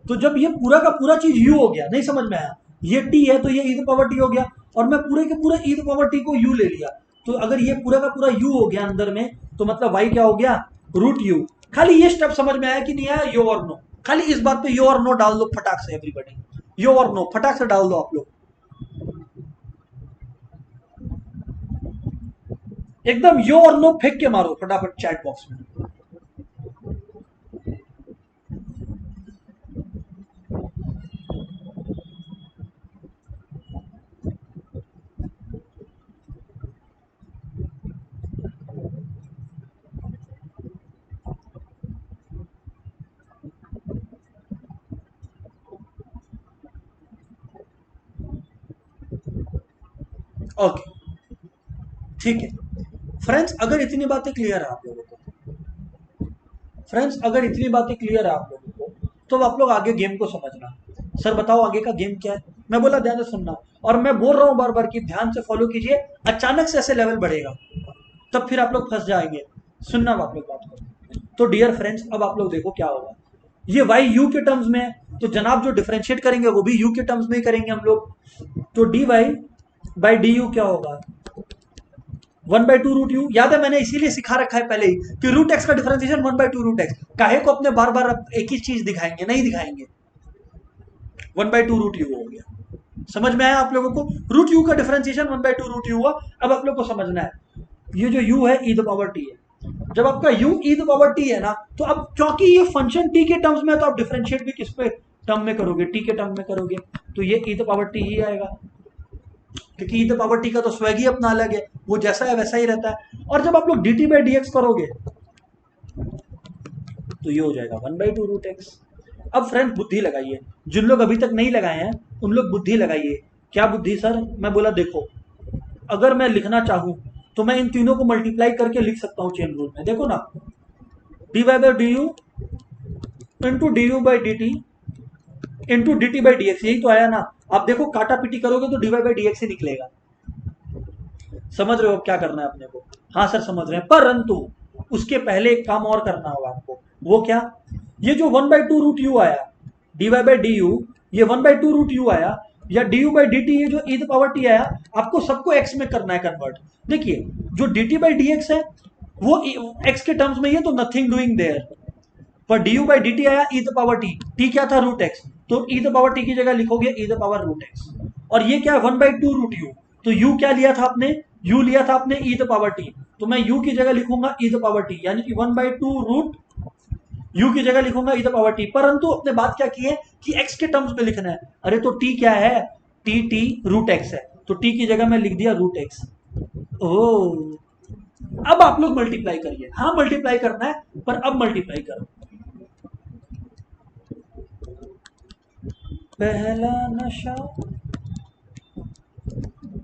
तो जब ये पूरा का पूरा चीज यू हो गया, नहीं समझ में आया, ये टी है तो ये ई द पावर टी हो गया, और मैं पूरे के पूरे ई द पावर टी को यू ले लिया। तो अगर ये पूरा का पूरा यू हो गया अंदर में, तो मतलब वाई क्या हो गया, रूट यू। खाली ये स्टेप समझ में आया कि नहीं आया, यो और नो? खाली इस बात पे यो और नो डाल दो फटाक से, एवरीबॉडी यो और नो फटाक से डाल दो आप लोग, एकदम यो और नो फेंक के मारो फटाफट चैट बॉक्स में। ओके, ठीक है फ्रेंड्स, अगर इतनी बातें क्लियर है आप लोगों को, फ्रेंड्स अगर इतनी बातें क्लियर है आप लोगों को, तो आप लोग आगे गेम को समझना। सर बताओ आगे का गेम क्या है। मैं बोला ध्यान से सुनना, और मैं बोल रहा हूं बार बार कि ध्यान से फॉलो कीजिए, अचानक से ऐसे लेवल बढ़ेगा तब फिर आप लोग फंस जाएंगे। सुनना आप लोग बात को। तो डियर फ्रेंड्स, अब आप लोग देखो क्या होगा। ये वाई यू के टर्म्स में है, तो जनाब जो डिफरेंशिएट करेंगे वो भी यू के टर्म्स में ही करेंगे हम लोग। तो d y by d u क्या होगा, 1/2 रूट यू। याद है मैंने इसीलिए सिखा रखा है पहले ही कि रूट एक्स का डिफरेंशिएशन 1/2 रूट एक्स। काहे को अपने बार बार एक ही चीज दिखाएंगे, नहीं दिखाएंगे। 1/2 रूट यू हो गया। समझ में आया आप लोगों को। रूट यू का डिफरेंशिएशन 1/2 रूट यू हुआ। अब आप लोग को समझना है, ये जो u है e द पावर t है। जब आपका u e the power t है ना, तो अब क्योंकि ये फंक्शन t के टर्म्स में है, तो आप डिफरेंशिएट भी किस पे टर्म में करोगे, t के टर्म में करोगे, तो ये e द पावर t ही आएगा, क्योंकि e द पावर t का तो स्वैग ही अपना अलग है, वो जैसा है वैसा ही रहता है। और जब आप लोग dt बाई dx करोगे तो ये हो जाएगा 1/2 रूट एक्स। अब फ्रेंड बुद्धि लगाइए, जिन लोग अभी तक नहीं लगाए हैं उन लोग बुद्धि लगाइए। क्या बुद्धि सर? मैं बोला देखो, अगर मैं लिखना चाहूं तो मैं इन तीनों को मल्टीप्लाई करके लिख सकता हूं चेन रूल में। देखो ना, d y by d u into d u by d t into d t by d x, यही तो आया ना। आप देखो काटा पीटी करोगे तो d y by d x ही निकलेगा। समझ रहे हो क्या करना है अपने को? हाँ सर समझ रहे हैं, परंतु उसके पहले एक काम और करना होगा आपको। वो क्या? ये जो 1/2 रूट यू आया, d y by d u, ये 1/2 रूट यू आया, या d u by d t, ये जो ई द पावर टी आया, आपको सबको एक्स में करना है कन्वर्ट। देखिए जो D t by d x है वो एक्स के टर्म्स में ही है, तो नथिंग डूइंग देयर। पर D u by d T आया ई द पावर टी, टी क्या था? रूट एक्स, तो ई द पावर टी की जगह लिखोगे ई द पावर रूट एक्स। और ये क्या है? 1/2 रूट यू, तो यू क्या लिया था आपने? यू लिया था आपने ई द पावर टी, तो मैं यू की जगह लिखूंगा ई द पावर टी, यानी कि 1/2 रूट यू की जगह लिखूंगा ई द पावर टी। परंतु अपने बात क्या की है कि एक्स के टर्म्स में लिखना है। अरे तो टी क्या है? टी टी रूट एक्स है, तो टी की जगह मैं लिख दिया रूट एक्स। ओ, अब आप लोग मल्टीप्लाई करिए। हाँ मल्टीप्लाई करना है, पर अब मल्टीप्लाई करो। पहला नशा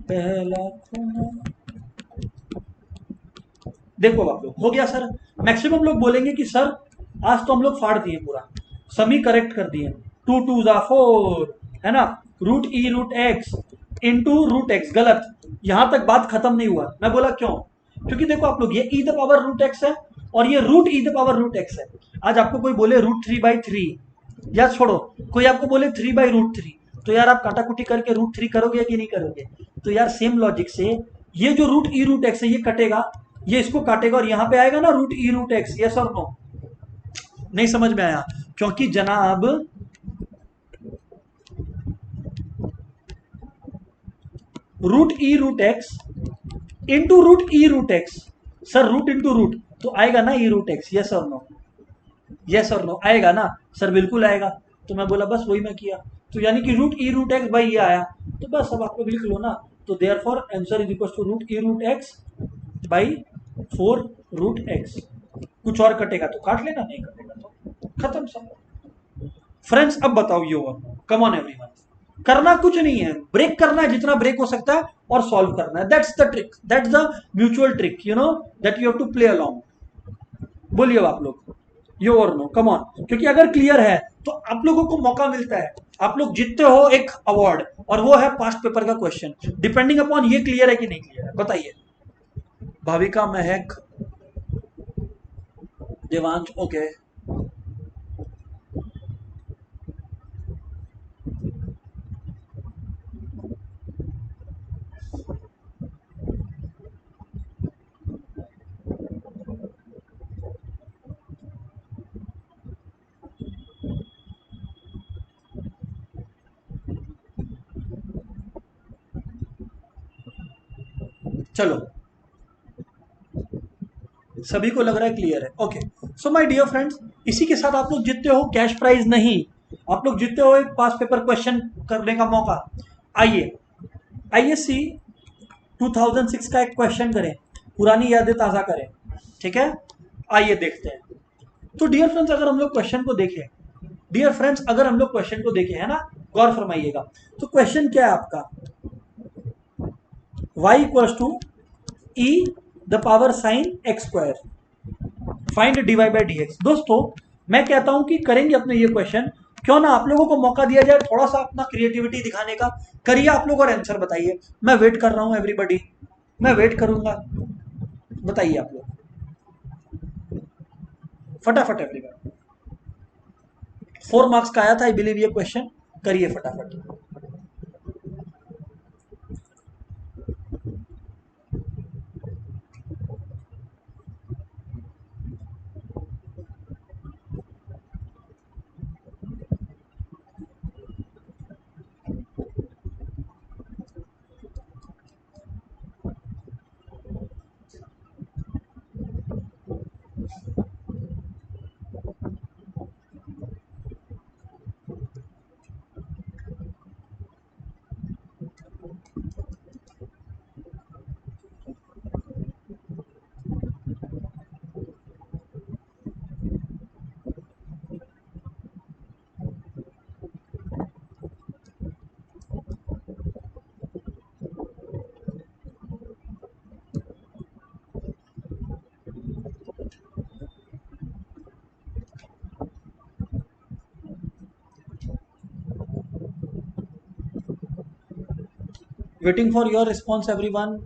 पहला खुना। देखो आप लोग, हो गया सर। मैक्सिमम लोग बोलेंगे कि सर आज तो हम लोग फाड़ दिए पूरा, समी करेक्ट कर दिए, 2 2 जा 4, है ना, root e root x into root x. गलत, यहां तक बात खत्म नहीं हुआ। मैं बोला क्यों? क्योंकि देखो आप लोग, ये e the power root x है और ये root e the power root x है। आज आपको कोई बोले √3/3, या छोड़ो, कोई आपको बोले 3/√3, तो यार आप काटाकुटी करके √3 करोगे कि नहीं करोगे? तो यार सेम लॉजिक से ये जो रूट ई रूट एक्स है ये कटेगा, ये इसको काटेगा और यहां पे आएगा ना root e root x. Yes और नो? नहीं समझ में आया? क्योंकि जनाब root e root x into root e root x, sir root into root तो आएगा ना ई रूट एक्स। यस और नो? यस और नो आएगा ना सर? बिल्कुल आएगा। तो मैं बोला बस वही मैं किया, तो यानी कि root e root x by ये आया, तो बस अब आप लोग लिख लो ना। तो therefore answer is equal to root e root x by 4 root x. कुछ और कटेगा तो काट लेना, नहीं कटेगा तो खत्म सब। फ्रेंड्स अब बताओ ये ओवर, कम ऑन एवरीवन, करना कुछ नहीं है, ब्रेक करना है जितना ब्रेक हो सकता है और सॉल्व करना है। That's the trick, that's the mutual trick, you know, that you have to play along. बोलिए आप लोग यो और नो, कम ऑन। क्योंकि अगर क्लियर है तो आप लोगों को मौका मिलता है, आप लोग जीतते हो एक अवार्ड, और वो है पास्ट पेपर का क्वेश्चन, डिपेंडिंग अपॉन ये क्लियर है कि नहीं क्लियर है। बताइए। भाविका, महक, देवांश, ओके। चलो सभी को लग रहा है क्लियर है, okay. So my dear friends, इसी के साथ आप लोग जीतते हो कैश प्राइज नहीं, आप लोग जीतते हो एक पास पेपर क्वेश्चन करने का मौका। आइए आईएससी 2006 का एक क्वेश्चन करें, पुरानी यादें ताज़ा करें, ठीक है? आइए देखते हैं। तो डियर फ्रेंड्स अगर हम लोग क्वेश्चन को देखें, डियर फ्रेंड्स अगर हम लोग क्वेश्चन को देखें, है ना, गौर फरमाइएगा। तो क्वेश्चन क्या है आपका? y equals to e the power sine x square, find dy by dx। दोस्तों मैं कहता हूं कि करेंगे अपने ये क्वेश्चन, क्यों ना आप लोगों को मौका दिया जाए थोड़ा सा अपना क्रिएटिविटी दिखाने का। करिए आप लोग और आंसर बताइए, मैं वेट कर रहा हूं एवरीबॉडी, मैं वेट करूंगा, बताइए आप लोग फटाफट एवरीबॉडी। 4 मार्क्स का आया था आई बिलीव ये क्वेश्चन, करिए फटाफट। Waiting for your response, everyone.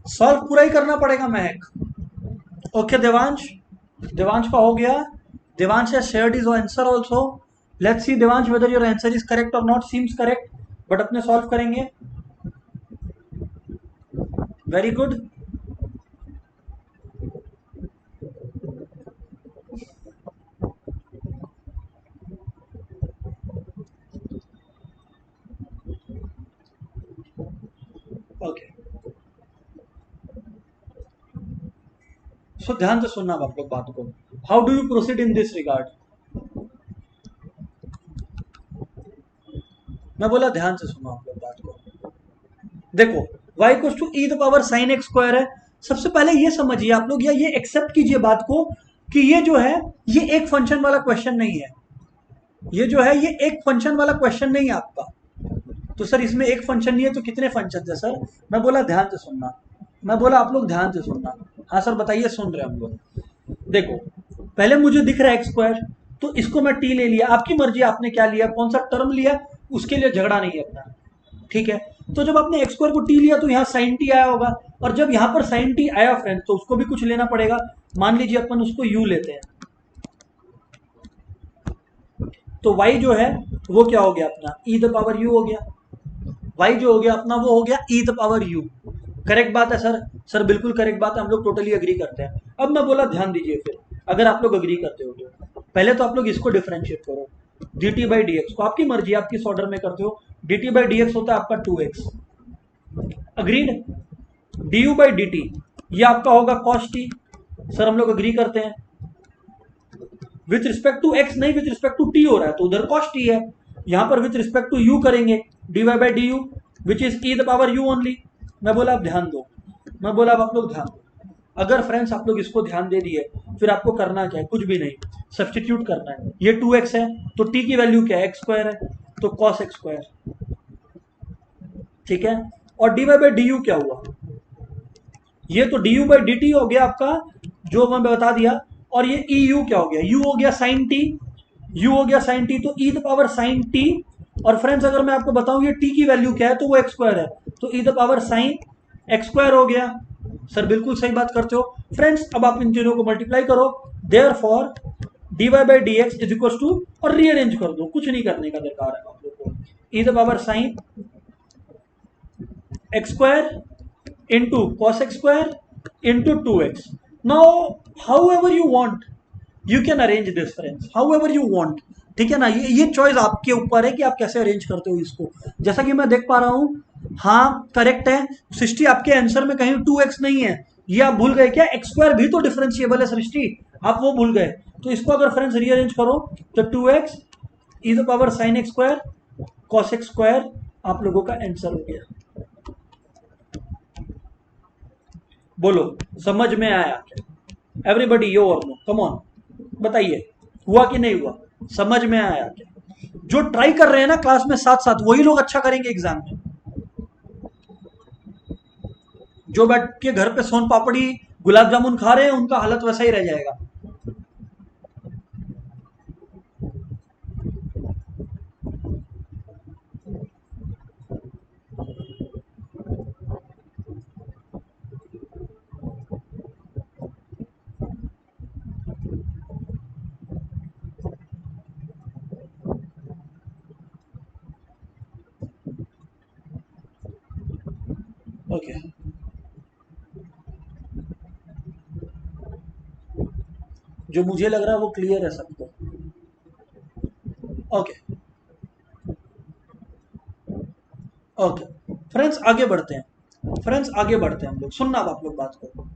Solve पूरा ही करना पड़ेगा महक। ओके देवांश, देवांश का हो गया। Devansh has shared his answer also. Let's see Devansh whether your answer is correct or not. Seems correct, but अपने सॉल्व करेंगे। Very good. ओके सो ध्यान से सुनना आप लोग बात को। How do you proceed in this regard? मैं बोला ध्यान से सुनो आप लोग बात को। देखो y equals to e the power sine x square है। सबसे पहले ये समझिए आप लोग, या ये एक्सेप्ट कीजिए बात को कि ये जो है ये एक फंक्शन वाला क्वेश्चन नहीं है। ये जो है ये एक फंक्शन वाला क्वेश्चन नहीं है आपका। तो सर इसमें एक फंक्शन नहीं है तो कितने फंक्शन है सर? मैं बोला ध्यान से सुनना, मैं बोला आप लोग ध्यान से सुनना। हाँ सर बताइए, सुन रहे हम लोग। देखो पहले मुझे दिख रहा है एक्स स्क्वायर, तो इसको मैं टी ले लिया। आपकी मर्जी आपने क्या लिया, कौन सा टर्म लिया, उसके लिए झगड़ा नहीं है अपना, ठीक है। तो जब आपने एक्स स्क्वायर को टी लिया तो यहाँ साइन टी आया होगा, और जब यहाँ पर साइन टी आया फ्रेंड तो उसको भी कुछ लेना पड़ेगा। मान लीजिए अपन उसको यू लेते हैं, तो y जो है वो क्या हो गया अपना e द पावर u हो गया। y जो हो गया अपना वो हो गया e the power u। Correct बात है सर? सर बिल्कुल करेक्ट बात है, हम लोग टोटली अग्री करते हैं। अब मैं बोला ध्यान दीजिए, फिर अगर आप लोग अग्री करते हो तो पहले तो आप लोग इसको डिफरेंशिएट करो, dt बाई डी एक्स को आपकी मर्जी आप किस ऑर्डर में करते हो। dt बाई डी एक्स होता है आपका 2x, agreed. du by dt ये आपका होगा cos t, सर हम लोग अग्री करते हैं। विथ रिस्पेक्ट टू x नहीं, विथ रिस्पेक्ट टू t हो रहा है तो उधर cos t है। यहां पर विथ रिस्पेक्ट टू u करेंगे, dy by d you which is e the power u only. मैं बोला आप ध्यान दो, मैं बोला अब आप लोग ध्यान दो। अगर फ्रेंड्स आप लोग इसको ध्यान दे दिए, फिर आपको करना क्या है, कुछ भी नहीं, सब्सटीट्यूट करना है। ये 2x है तो t की वैल्यू क्या है, x स्क्वायर है, तो cos x स्क्वायर, ठीक है। और dy बाई डी यू क्या हुआ, ये तो du बाई डी टी हो गया आपका, जो मैं बता दिया। और ये eu क्या हो गया, u हो गया साइन टी, u हो गया साइन टी, तो e the power sign T. और फ्रेंड्स अगर मैं आपको बताऊं ये t की वैल्यू क्या है, तो वो एक्स स्क्वायर है, तो e the power sine x square हो गया। सर बिल्कुल सही बात करते हो फ्रेंड्स। अब आप इन तीनों को मल्टीप्लाई करो, therefore dy by d x is equal to, और रीअरेंज कर दो, कुछ नहीं करने का दरकार है आप लोग को। e the power sine x square into cos x square into 2x. Now however you want, you can arrange this friends how ever you want, ठीक है ना। ये चॉइस आपके ऊपर है कि आप कैसे अरेंज करते हो इसको। जैसा कि मैं देख पा रहा हूं, हाँ करेक्ट है सृष्टि, आपके आंसर में कहीं 2x नहीं है, ये आप भूल गए क्या? एक्स स्क्वायर भी तो डिफरेंशिएबल है सृष्टि, आप वो भूल गए। तो इसको अगर फ्रेंड्स रीअरेंज करो तो 2x E the power sine x square cos x square आप लोगों का आंसर हो गया। बोलो समझ में आया? एवरीबॉडी यो और नो, कम ऑन बताइए, हुआ कि नहीं हुआ? समझ में आया क्या? जो ट्राई कर रहे हैं ना क्लास में साथ साथ वही लोग अच्छा करेंगे एग्जाम में। जो बैठ के घर पे सोन पापड़ी गुलाब जामुन खा रहे हैं उनका हालत वैसा ही रह जाएगा। ओके जो मुझे लग रहा है वो क्लियर है सबको। ओके ओके फ्रेंड्स आगे बढ़ते हैं, फ्रेंड्स आगे बढ़ते हैं हम लोग, सुनना अब आप लोग बात को।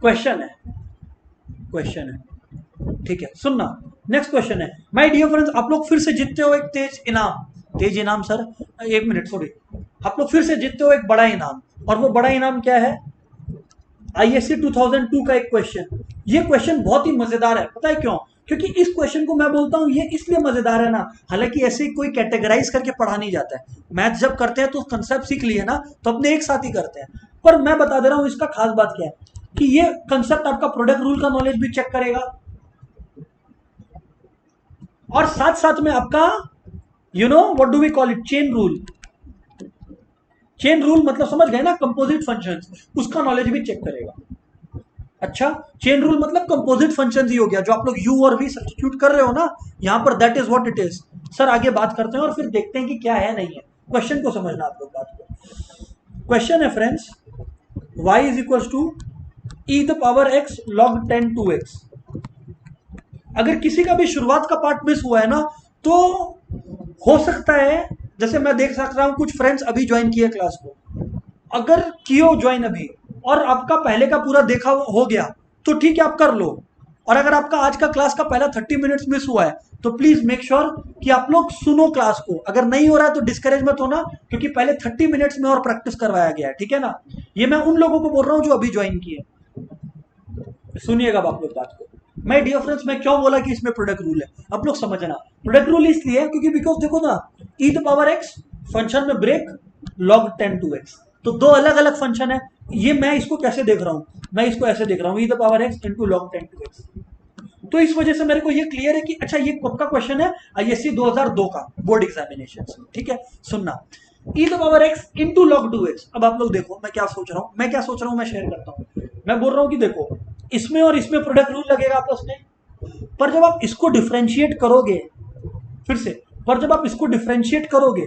क्वेश्चन है, क्वेश्चन है, ठीक है सुनना। नेक्स्ट क्वेश्चन है माय डियर फ्रेंड्स, आप लोग फिर से जीतते हो एक तेज इनाम। तेज इनाम सर, एक मिनट सॉरी, आप लोग फिर से जीतते हो एक बड़ा इनाम। और वो बड़ा इनाम क्या है? आईएससी 2002 का एक क्वेश्चन। ये क्वेश्चन बहुत ही मजेदार है, पता है क्यों? क्योंकि इस क्वेश्चन को मैं बोलता हूं ये इसलिए मजेदार है ना, हालांकि ऐसे कोई कैटेगराइज करके पढ़ा नहीं जाता है। मैथ जब करते हैं तो कंसेप्ट सीख लिए ना तो अपने एक साथ ही करते हैं। पर मैं बता दे रहा हूं इसका खास बात क्या है कि ये कंसेप्ट आपका प्रोडक्ट रूल का नॉलेज भी चेक करेगा और साथ साथ में आपका you know what do we call it, chain rule. Chain rule मतलब समझ गए ना, कंपोजिट फंक्शंस, उसका नॉलेज भी चेक करेगा। अच्छा चेन रूल मतलब कंपोजिट फंक्शंस ही हो गया, जो आप लोग u और v सब्स्टिट्यूट कर रहे हो ना यहां पर, that is what it is. Sir आगे बात करते हैं और फिर देखते हैं कि क्या है नहीं है। क्वेश्चन को समझना आप लोग बात को। क्वेश्चन है friends y is equal to e the power x log 10 2x। अगर किसी का भी शुरुआत का पार्ट मिस हुआ है ना तो हो सकता है, जैसे मैं देख सक रहा हूं कुछ फ्रेंड्स अभी ज्वाइन किए क्लास को, अगर कियो ज्वाइन अभी और आपका पहले का पूरा देखा हो गया तो ठीक है आप कर लो। और अगर आपका आज का क्लास का पहला 30 मिनट्स मिस हुआ है तो प्लीज मेक श्योर कि आप लोग सुनो क्लास को। अगर नहीं हो रहा है तो डिस्करेज मत होना, क्योंकि पहले 30 मिनट्स में और प्रैक्टिस करवाया गया है, ठीक है ना। ये मैं उन लोगों को बोल रहा हूं जो अभी ज्वाइन किए। सुनिएगा आप लोग बात को। माय डियर फ्रेंड्स मैं क्यों बोला कि इसमें प्रोडक्ट रूल है, आप लोग समझना। प्रोडक्ट रूल इसलिए है क्योंकि बिकॉज देखो ना, ई द पावर एक्स फंक्शन में ब्रेक log 10 2x, तो दो अलग अलग फंक्शन है। ये मैं इसको कैसे देख रहा हूं, मैं इसको ऐसे देख रहा हूं, e the power x into log 10 2x। तो इस वजह से मेरे को ये क्लियर है कि अच्छा ये कब का क्वेश्चन है, आईएससी 2002 का बोर्ड एग्जामिनेशन, ठीक है। सुनना, e the power x into log 2x। अब आप लोग देखो मैं क्या सोच रहा हूं, मैं क्या सोच रहा हूं, मैं शेयर करता हूं। मैं बोल रहा हूं कि देखो इसमें और इसमें प्रोडक्ट रूल लगेगा आपस में, पर जब आप इसको डिफरेंशिएट करोगे, फिर से, पर जब आप इसको डिफरेंशिएट करोगे,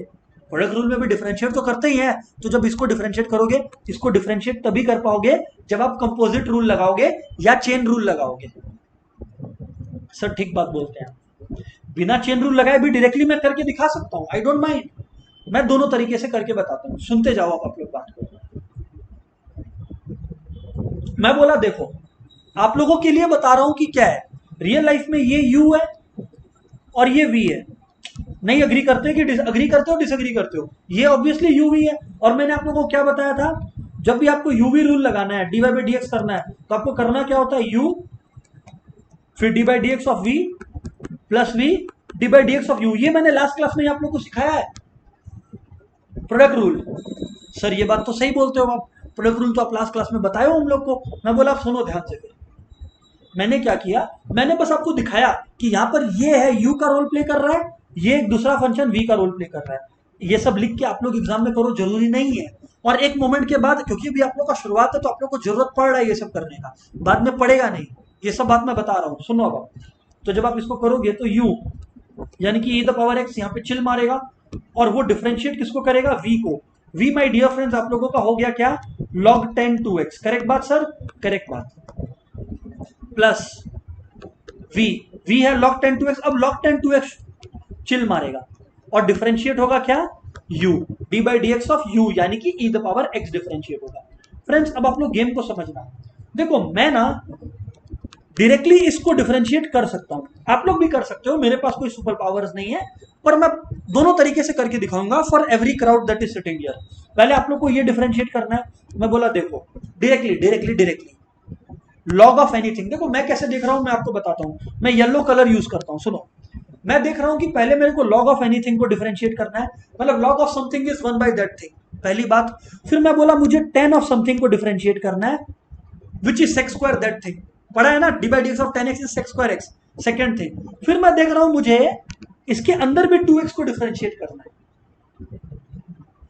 प्रोडक्ट रूल में भी डिफरेंशिएट तो करते ही हैं, तो जब इसको डिफरेंशिएट करोगे, इसको डिफरेंशिएट तभी कर पाओगे जब आप कंपोजिट रूल लगाओगे या चेन रूल लगाओगे। सर ठीक बात बोलते हैं, बिना चेन रूल लगाए भी डायरेक्टली मैं करके दिखा सकता हूं, आई डोंट माइंड, मैं दोनों तरीके से करके बताता हूं। सुनते जाओ आप लोग बात को। मैं बोला देखो आप लोगों के लिए बता रहा हूं कि क्या है, रियल लाइफ में ये u है और ये v है। नहीं अग्री करते कि अग्री करते हो डिसअग्री करते हो? ये ऑब्वियसली u v है। और मैंने आप लोगों को क्या बताया था, जब भी आपको uv रूल लगाना है, dy by dx करना है, तो आपको करना क्या होता है, u फिर dy by dx of v plus v dy by dx of u। ये मैंने लास्ट क्लास में आप लोग को सिखाया है प्रोडक्ट रूल। सर ये बात तो सही बोलते हो आप, प्रोडक्ट रूल तो आप लास्ट क्लास में बताए हो हम लोग को। मैं बोला आप सुनो ध्यान से। मैंने क्या किया, मैंने बस आपको दिखाया कि यहां पर ये है u का रोल प्ले कर रहा है, ये एक दूसरा फंक्शन v का रोल प्ले कर रहा है। ये सब लिख के आप लोग एग्जाम में करो, जरूरी नहीं है। और एक मोमेंट के बाद, क्योंकि अभी आप लोग का शुरुआत है तो आप लोग को जरूरत पड़ रहा है ये सब करने का, बाद में पड़ेगा नहीं, ये सब बात मैं बता रहा हूँ, सुनो अब। तो जब आप इसको करोगे तो u यानी कि e द पावर x यहाँ पे चिल मारेगा और वो डिफरेंशिएट किसको करेगा, v को। v माय डियर फ्रेंड्स आप लोगों का हो गया क्या, log 10 2x। करेक्ट बात सर, करेक्ट बात। प्लस v, v है log 10 2x, अब log 10 2x चिल मारेगा और डिफरेंशिएट होगा क्या, u, d by dx of u, यानी कि e the power x differentiate होगा। फ्रेंड्स अब आप लोग गेम को समझना, देखो मैं ना डायरेक्टली इसको डिफरेंशिएट कर सकता हूं, आप लोग भी कर सकते हो, मेरे पास कोई सुपर पावर्स नहीं है, पर मैं दोनों तरीके से करके दिखाऊंगा for every crowd that is sitting here. पहले आप लोग को ये डिफरेंशिएट करना है, मैं बोला देखो डायरेक्टली लॉग ऑफ एनीथिंग, देखो मैं कैसे देख रहा हूं मैं आपको बताता हूं, मैं येलो कलर यूज करता हूं, सुनो मैं देख रहा हूं कि पहले मेरे को लॉग ऑफ एनीथिंग को डिफरेंशिएट करना है, मतलब log of something is 1 by that thing, पहली बात। फिर मैं बोला मुझे 10 ऑफ समथिंग को डिफरेंशिएट करना है which is sex square that thing, पढ़ा है ना, D by d x of 10x is sex square x, second thing. फिर मैं देख रहा हूं मुझे इसके अंदर भी 2x को डिफरेंशिएट करना है,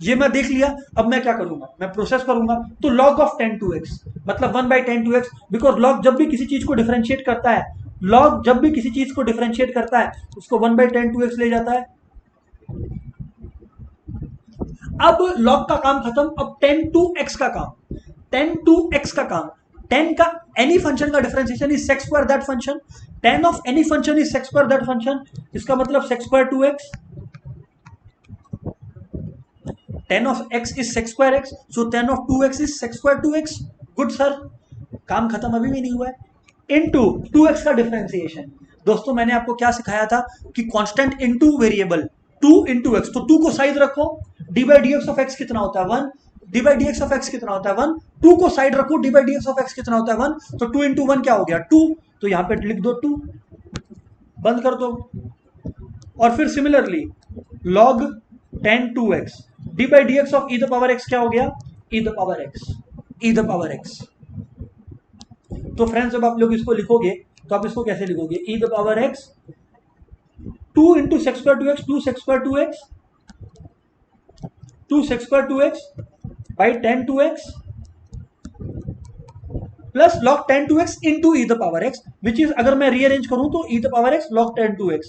ये मैं देख लिया, अब मैं क्या करूंगा, मैं प्रोसेस करूंगा, तो log ऑफ 10 2x मतलब 1 बाई 10 2x, बिकॉज log जब भी किसी चीज को डिफरेंशिएट करता है, log जब भी किसी चीज को डिफरेंशिएट करता है उसको 1 बाई 10 2x ले जाता है। अब log का काम खत्म, अब 10 2x का काम, 10 2x का काम, 10 का एनी फंक्शन का differentiation is sex square that function, 10 of any function is sex square that function, इसका मतलब sex square 2x, 10 of x is sec square x, so 10 of 2x is sec square 2x, good sir, काम खत्म अभी भी नहीं हुआ है। Into 2x का डिफरेंशिएशन, दोस्तों मैंने आपको क्या सिखाया था कि constant into variable, 2 into x, तो 2 को साइड रखो, d by dx of x कितना होता है 1, d by dx of x कितना होता है 1, 2 को साइड रखो, d by dx of x कितना होता है 1, तो 2 into 1 क्या हो गया 2, तो यहां पे लिख दो 2, बंद कर दो। और फिर similarly log 10 2x, d by dx of e the power x क्या हो गया, e the power x, e the power x। तो फ्रेंड्स जब आप लोग इसको लिखोगे तो आप इसको कैसे लिखोगे, e the power x 2 into sec square 2x, 2 sec square 2x, 2 sec square 2x by 10 2x plus log 10 2x into e the power x, which is अगर मैं रीअरेंज करूं तो e the power x log 10 2x,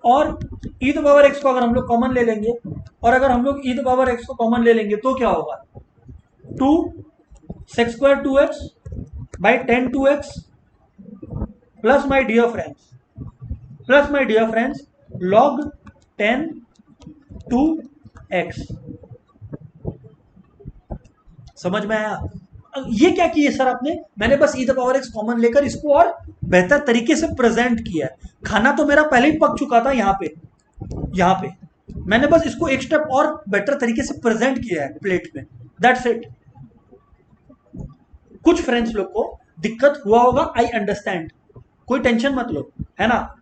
और e the power x को अगर हम लोग common ले लेंगे, और अगर हम लोग e the power x को कॉमन ले लेंगे तो क्या होगा, 2 sec square 2x by 10 2x plus my dear friends log 10 2x। समझ में आया? ये क्या किए सर आपने, मैंने बस e the power x common लेकर इसको और बेहतर तरीके से प्रेजेंट किया है, खाना तो मेरा पहले ही पक चुका था यहाँ पे मैंने बस इसको एक स्टेप और बेटर तरीके से प्रेजेंट किया है प्लेट में, दैट्स इट। कुछ फ्रेंड्स लोग को दिक्कत हुआ होगा, आई अंडरस्टैंड, कोई टेंशन मत लो, है ना,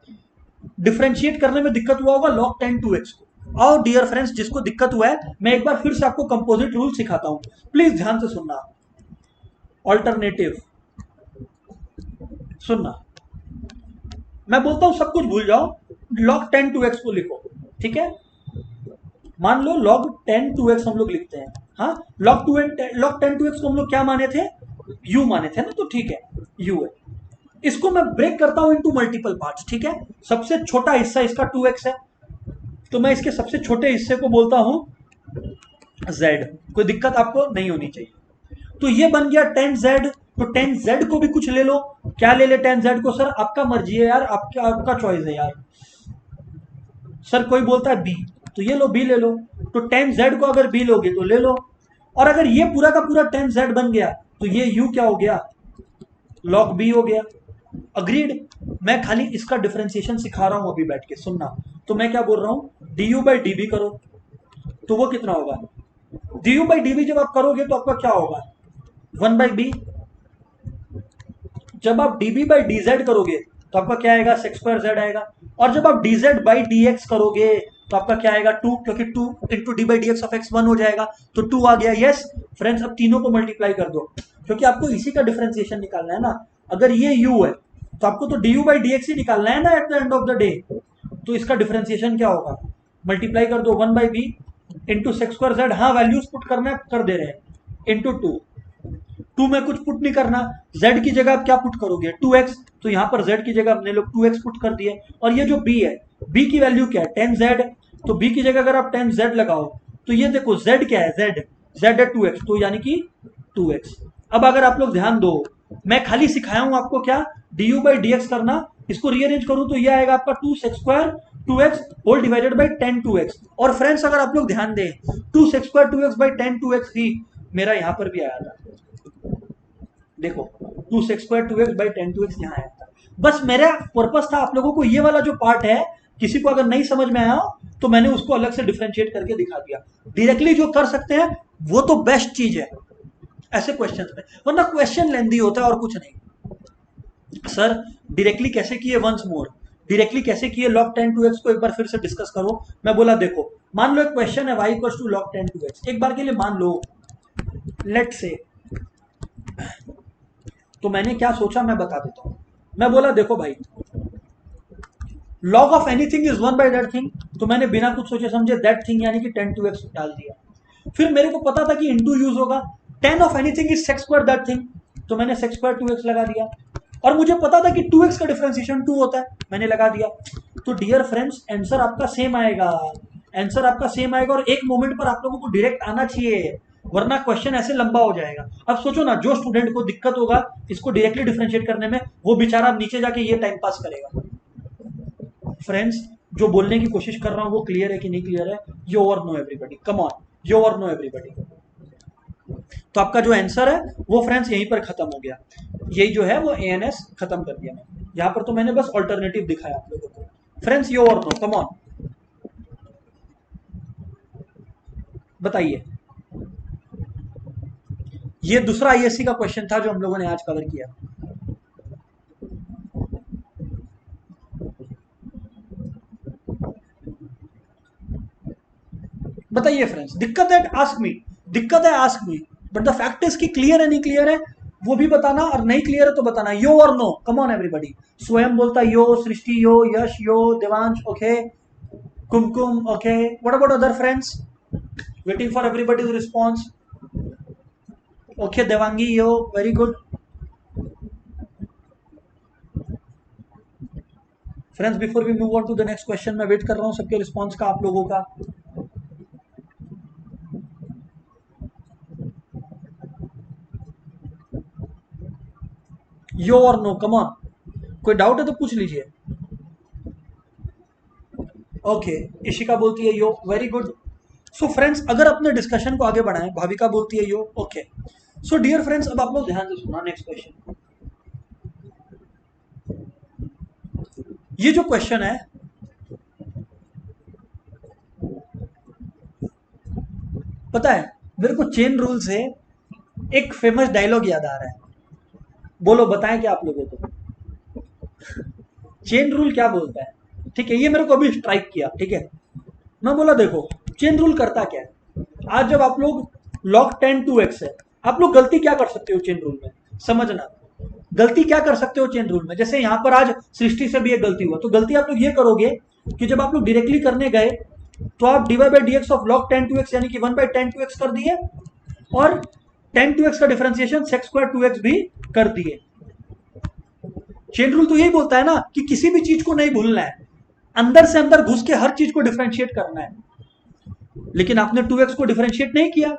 डिफरेंशिएट करने में दिक्कत हुआ होगा log 10 2x को। और डियर फ्रेंड्स जिसको दिक्कत हुआ है, मैं एक बार फिर से आपको कंपोजिट रूल सिखाता हूं, प्लीज ध्यान से सुनना, ऑल्टरनेटिव सुनना, मैं बोलता हूं सब कुछ भूल जाओ, log 10 2x को लिखो, ठीक है, मान लो log 10 2x हम लोग लिखते हैं, हाँ log 10 2x को हम लोग क्या माने थे, u माने थे ना, तो ठीक है u है, इसको मैं ब्रेक करता हूं इनटू मल्टीपल पार्ट्स, ठीक है, सबसे छोटा हिस्सा इसका 2x है, तो मैं इसके सबसे छोटे हिस्से को बोलता हूं z, कोई दिक्कत आपको नहीं होनी चाहिए। तो ये बन गया 10z, तो 10z को भी कुछ ले लो, क्या ले ले 10z को, सर आपका मर्जी है यार, आपका चॉइस है यार, सर कोई बोलता है b, तो ये लो b ले लो, तो 10z को अगर b लोगे तो ले लो, और अगर ये पूरा का पूरा 10z बन गया तो ये u क्या हो गया, log b हो गया, अग्रीड। मैं खाली इसका डिफरेंशिएशन सिखा रहा हूं अभी बैठ के, सुनना, तो मैं क्या बोल रहा हूं, du by db करो, तो वो कितना होगा, du by db जब आप करोगे तो आपका क्या होगा 1 by b, जब आप db by dz करोगे तो आपका क्या आएगा sec square z आएगा, और जब आप dz by dx करोगे तो आपका क्या आएगा 2, क्योंकि 2 into d by dx of x 1 हो जाएगा, तो 2 आ गया। यस फ्रेंड्स, अब तीनों को मल्टीप्लाई कर दो, क्योंकि आपको इसी का डिफरेंशिएशन निकालना है ना, अगर ये u है तो आपको तो du by dx ही निकालना है ना at the end of the day, तो इसका डिफरेंशिएशन क्या होगा, मल्टीप्लाई कर दो 1 by b into sex square z, हाँ वैल्यूज पुट करना है, कर दे रहे हैं, इंटू 2 में कुछ पुट नहीं करना, z की जगह आप क्या पुट करोगे 2x, तो यहां पर z की जगह हमने लोग 2x पुट कर दिए, और ये जो b है, b की वैल्यू क्या है 10z, तो b की जगह अगर आप 10z लगाओ तो ये देखो z क्या है, z है 2x, तो यानी कि 2x। अब अगर आप लोग ध्यान दो मैं खाली सिखाया हूं आपको क्या, du बाई डी करना। इसको रीअरेंज करूं तो ये आएगा आपका 2 sec² 2x whole divided by 10 2x। और फ्रेंड्स अगर आप लोग ध्यान दें 2 sec² 2x बाई 10 2x ही मेरा यहां पर भी आया था। देखो 2 sec² 2x बाई 10 2x यहां आया था। बस मेरा पर्पस था आप लोगों को ये वाला जो पार्ट है, किसी को अगर नहीं समझ में आया तो मैंने उसको अलग से डिफरेंशिएट करके दिखा दिया। डायरेक्टली जो कर सकते हैं वो तो बेस्ट चीज है ऐसे क्वेश्चन में, वरना क्वेश्चन लेंदी होता है और कुछ नहीं। सर डायरेक्टली कैसे किए, वंस मोर डायरेक्टली कैसे किए log 10 2x को एक बार फिर से डिस्कस करो। मैं बोला देखो मान लो एक क्वेश्चन है y equal to log 10 2x, एक बार के लिए मान लो लेट से, तो मैंने क्या सोचा मैं बता देता हूं। मैं बोला देखो भाई log of anything is 1 by that thing, तो मैंने बिना कुछ सोचे समझे दैट थिंग यानी कि 10 2x डाल दिया। फिर मेरे को पता था कि इंटू यूज होगा, 10 of anything is sec² that thing, तो मैंने sec² 2x लगा दिया। और मुझे पता था कि 2x का डिफरेंशिएशन 2 होता है, मैंने लगा दिया। तो डियर फ्रेंड्स आंसर आपका सेम आएगा, आंसर आपका सेम आएगा। और एक मोमेंट पर आप लोगों को डायरेक्ट आना चाहिए, वरना क्वेश्चन ऐसे लंबा हो जाएगा। अब सोचो ना, जो स्टूडेंट को दिक्कत होगा इसको डायरेक्टली डिफरेंशिएट करने में, वो बेचारा नीचे जाके ये टाइम पास करेगा। फ्रेंड्स जो बोलने की कोशिश कर रहा हूं वो क्लियर है कि नहीं क्लियर है? यो और नो एवरीबॉडी, कम ऑन, यो और नो एवरीबॉडी। तो आपका जो आंसर है वो फ्रेंड्स यहीं पर खत्म हो गया। यही जो है वो ans खत्म कर दिया मैंने यहां पर, तो मैंने बस ऑल्टरनेटिव दिखाया आप लोगों को। फ्रेंड्स यो और नो, कम ऑन बताइए। ये दूसरा आईएससी का क्वेश्चन था जो हम लोगों ने आज कवर किया। बताइए फ्रेंड्स, दिक्कत है आस्क मी, दिक्कत है ask me, but the fact is कि क्लियर है नहीं क्लियर है वो भी बताना, और नहीं क्लियर है तो बताना। यो और no, come on everybody. Swayam बोलता yo, Srishti yo, Yash yo, Devansh okay, Kumkum okay, what about other friends? Waiting for everybody's response. Okay Devangi yo, very good. Friends before we move on to the next question, मैं wait कर रहा हूं सबके response का, आप लोगों का। यो और नो, कम ऑन, कोई डाउट है तो पूछ लीजिए। ओके इशिका बोलती है यो, वेरी गुड। सो फ्रेंड्स अगर अपने डिस्कशन को आगे बढ़ाएं, भाविका बोलती है यो, ओके। सो डियर फ्रेंड्स अब आप लोग ध्यान से सुना नेक्स्ट क्वेश्चन। ये जो क्वेश्चन है पता है मेरे को चेन रूल से एक फेमस डायलॉग याद आ रहा है, बोलो बताएं क्या आप लोगों को? चेन रूल क्या बोलता है? ठीक है, ये मेरे को अभी स्ट्राइक किया, ठीक है। मैं बोला देखो चेन रूल करता क्या है। आज जब आप लोग log 10 2x है, आप लोग गलती क्या कर सकते हो चेन रूल में, समझना। गलती क्या कर सकते हो चेन रूल में, जैसे यहां पर आज सृष्टि से भी एक गलती हुआ, तो गलती आप लोग ये करोगे कि जब आप लोग डायरेक्टली करने गए तो आप dy by D of log 10 2x यानी कि 1 बाई 10 2x कर दिए, और 10 2x का डिफरेंशिएशन sec² 2x भी कर दिए। चेन रूल तो यही बोलता है ना कि किसी भी चीज को नहीं भूलना है, अंदर से अंदर घुस के हर चीज को डिफरेंशिएट करना है। लेकिन आपने 2x को डिफरेंशिएट नहीं किया।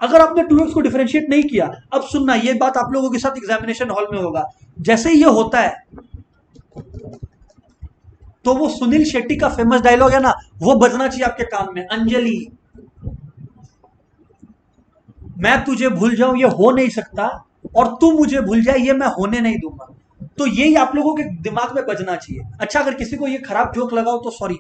अगर आपने 2x को डिफरेंशिएट नहीं किया, अब सुनना, ये बात आप लोगों के साथ एग्जामिनेशन हॉल में होगा, जैसे ही ये होता है तो वो सुनील शेट्टी का फेमस डायलॉग है ना, वो बजना चाहिए आपके कान में, अंजलि मैं तुझे भूल जाऊं ये हो नहीं सकता, और तू मुझे भूल जाए ये मैं होने नहीं दूंगा। तो यही आप लोगों के दिमाग में बजना चाहिए। अच्छा अगर किसी को ये खराब जोक लगाओ तो सॉरी,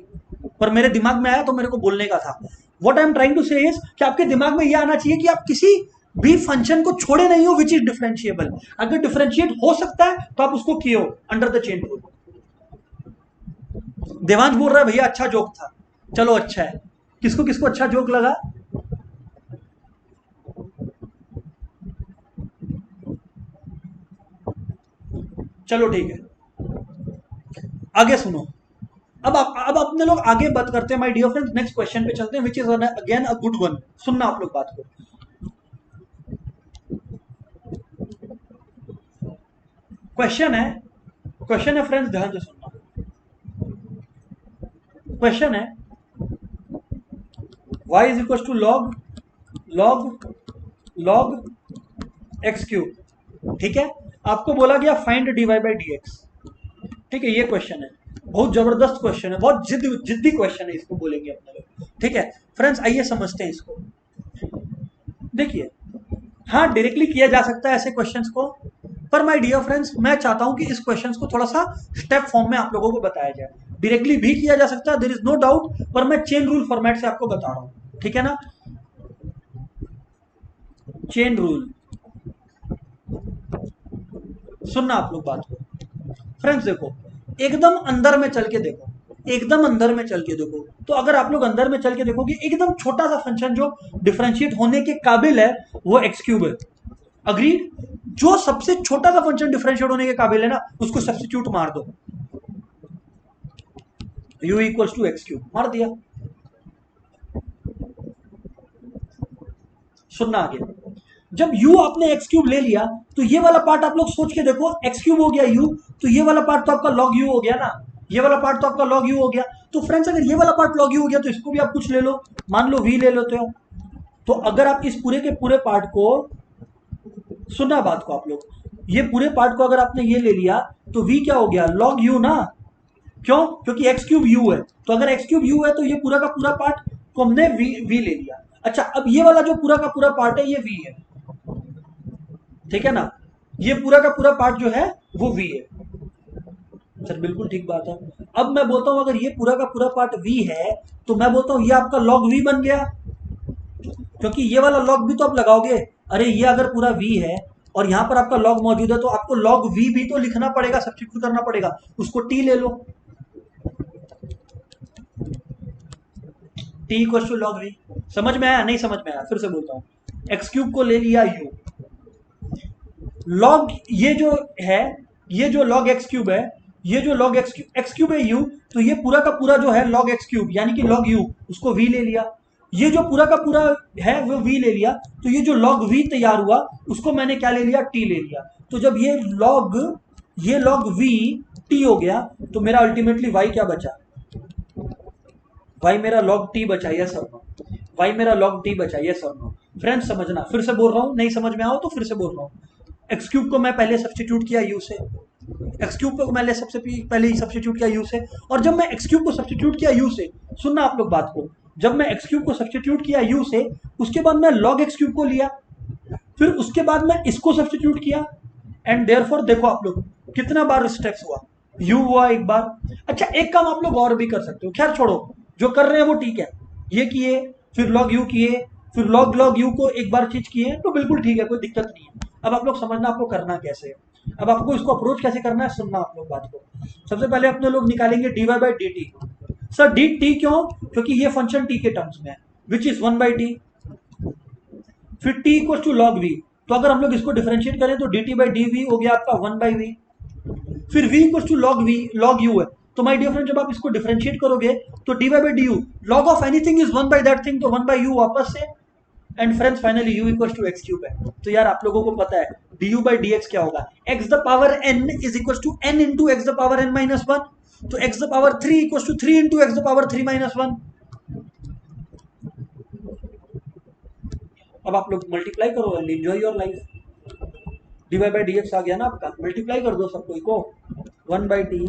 पर मेरे दिमाग में आया तो मेरे को बोलने का था। What I am trying to say is कि आपके दिमाग में ये आना चाहिए कि आप किसी भी फंक्शन को छोड़े नहीं हो विच इज डिफरेंशिएबल। अगर डिफरेंशिएट हो सकता है तो आप उसको किए हो under the chain rule. Devansh बोल रहा है भैया अच्छा जोक था, चलो अच्छा है। किसको किसको अच्छा जोक लगा? चलो ठीक है, आगे सुनो। अब अपने लोग आगे बात करते हैं my dear friends, next question पे चलते हैं which is again a good one. सुनना आप लोग बात को। क्वेश्चन है फ्रेंड्स, ध्यान से सुनना। क्वेश्चन है y is equal to log x cube ठीक है, आपको बोला गया find dy by d x. ठीक है, ये क्वेश्चन है, बहुत जबरदस्त क्वेश्चन है, बहुत जिद्दी क्वेश्चन है, इसको बोलेंगे अपने लोग। ठीक है फ्रेंड्स, आइए समझते हैं इसको। देखिए, हाँ डायरेक्टली किया जा सकता है ऐसे क्वेश्चंस को, पर माय डियर फ्रेंड्स मैं चाहता हूं कि इस क्वेश्चंस को थोड़ा सा स्टेप फॉर्म में आप लोगों को बताया जाए। डायरेक्टली भी किया जा सकता है, देयर इज नो डाउट, पर मैं चेन रूल फॉर्मेट से आपको बता रहा हूं। ठीक है ना, चेन रूल, सुनना आप लोग बात को। फ्रेंड्स देखो, एकदम अंदर में चल के देखो, एकदम अंदर में चल के देखो, तो अगर आप लोग अंदर में चल के देखोगे, एकदम छोटा सा फंक्शन जो डिफरेंशिएट होने के काबिल है वो एक्स क्यूब है। अग्रीड, जो सबसे छोटा सा फंक्शन डिफरेंशिएट होने के काबिल है ना, उसको सब्स्टिट्यूट मार दो, u equals to x cube, मार दिया। सुनना आगे, जब u आपने एक्स क्यूब ले लिया तो ये वाला पार्ट आप लोग सोच के देखो, एक्स क्यूब हो गया u, तो ये वाला पार्ट तो आपका log u हो गया ना, ये वाला पार्ट तो आपका log u हो गया। तो फ्रेंड्स अगर ये वाला पार्ट log u हो गया तो इसको भी आप कुछ ले लो, मान लो v ले लेते हो। तो अगर आप इस पूरे के पूरे पार्ट को, सुनना बात को आप लोग, ये पूरे पार्ट को अगर आपने ये ले लिया तो v क्या हो गया, log u ना, क्यों, क्योंकि एक्स क्यूब u है, तो अगर एक्स क्यूब u है तो ये पूरा का पूरा पार्ट को हमने v ले लिया। अच्छा, अब ये वाला जो पूरा का पूरा पार्ट है ये v है, ठीक है ना, ये पूरा का पूरा पार्ट जो है वो v है। सर बिल्कुल ठीक बात है। अब मैं बोलता हूं अगर ये पूरा का पूरा पार्ट v है तो मैं बोलता हूं ये आपका log v बन गया, क्योंकि ये वाला log भी तो आप लगाओगे, अरे ये अगर पूरा v है और यहां पर आपका log मौजूद है तो आपको log v भी तो लिखना पड़ेगा, सब्स्टिट्यूट करना पड़ेगा, उसको t ले लो, t equal to log v। समझ में आया, नहीं समझ में आया, फिर से बोलता हूं, एक्स क्यूब को ले लिया u, log ये जो है, ये जो log x क्यूब है, ये जो log x क्यूब है u, तो ये पूरा का पूरा जो है log x क्यूब यानी कि log u, उसको v ले लिया। ये जो पूरा का पूरा है वो v ले लिया, तो ये जो log v तैयार हुआ उसको मैंने क्या ले लिया, t ले लिया। तो जब ये log v t हो गया तो मेरा अल्टीमेटली y क्या बचा, y मेरा log t बचा, यस और नो, y मेरा log t बचा, यस और नो। फ्रेंड्स समझना, फिर से बोल रहा हूं, नहीं समझ में आओ तो फिर से बोल रहा हूं, एक्स क्यूब को मैं पहले सब्स्टिट्यूट किया u से, एक्स क्यूब को मैंने सबसे पहले ही सब्स्टिट्यूट किया u से, और जब मैं एक्स क्यूब को सब्स्टिट्यूट किया u से, सुनना आप लोग बात को, जब मैं एक्स क्यूब को सब्स्टिट्यूट किया u से, उसके बाद मैं log एक्स क्यूब को लिया, फिर उसके बाद मैं इसको सब्स्टिट्यूट किया, एंड देयरफॉर देखो आप लोग कितना बार स्टेप्स हुआ, u हुआ एक बार। अच्छा एक काम आप लोग और भी कर सकते हो, खैर छोड़ो, जो कर रहे हैं वो ठीक है, ये किए फिर log u किए, फिर log u को एक बार चीज किए तो बिल्कुल ठीक है, कोई दिक्कत नहीं है। अब आप लोग समझना आपको करना कैसे है, अब आपको इसको अप्रोच कैसे करना है, सुनना आप लोग बात को। सबसे पहले अपने लोग निकालेंगे dy by d T. Sir dt क्यों, क्योंकि ये फंक्शन t के टर्म्स में है, विच इज 1 बाई टी, फिर t equal to log v, तो अगर हम लोग इसको डिफरेंशिएट करें तो dt बाई डी वी हो गया आपका 1 बाई v, फिर v equal to log u है, तो माय डियर फ्रेंड जब आप इसको डिफरेंशिएट करोगे तो dy by d u, log of anything is 1 by that thing, तो 1 बाई u वापस से, and friends finally u equal to x cube है। तो यार आप लोगों को पता है du बाई डी एक्स क्या होगा, x the power n is equal to n into x the power n minus 1, तो x the power 3 equal to 3 into x the power 3 minus 1। अब आप लोग मल्टीप्लाई करो and enjoy your life, dy by d x आ गया ना आपका, multiply कर दो सब कोई को, 1 by T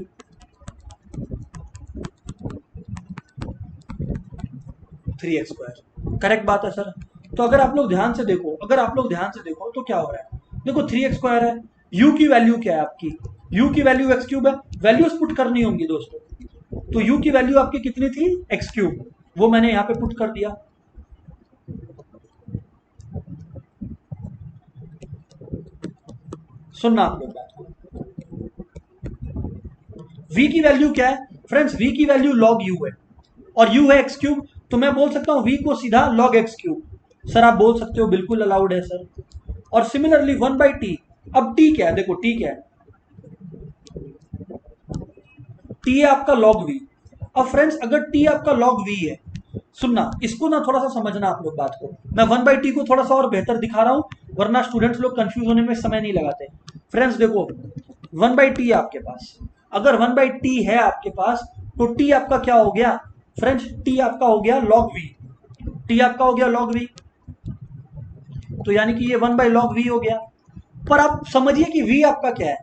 3x square, correct बात है सर। तो अगर आप लोग ध्यान से देखो, अगर आप लोग ध्यान से देखो तो क्या हो रहा है, देखो 3x स्क्वायर है, u की वैल्यू क्या है आपकी, u की वैल्यू x क्यूब है, वैल्यूज पुट करनी होंगी दोस्तों, तो u की वैल्यू आपकी कितनी थी, x क्यूब, वो मैंने यहाँ पे पुट कर दिया। सुनना आप लोग बात को, v की वैल्यू क्या है फ्रेंड्स, v की वैल्यू log u है और u है x क्यूब, तो मैं बोल सकता हूं v को सीधा log x क्यूब, सर आप बोल सकते हो, बिल्कुल अलाउड है सर। और सिमिलरली 1 बाई टी, अब t क्या है, देखो t क्या है, t है आपका log v। अब फ्रेंड्स अगर t आपका log v है, सुनना इसको ना थोड़ा सा समझना आप लोग बात को, मैं 1 बाई टी को थोड़ा सा और बेहतर दिखा रहा हूं, वरना स्टूडेंट्स लोग कंफ्यूज होने में समय नहीं लगाते। फ्रेंड्स देखो 1 बाई टी आपके पास, अगर 1 बाई टी है आपके पास तो t आपका क्या हो गया फ्रेंड्स, t आपका हो गया log v, t आपका हो गया log v, तो यानी कि ये 1 बाई log v हो गया। पर आप समझिए कि v आपका क्या है,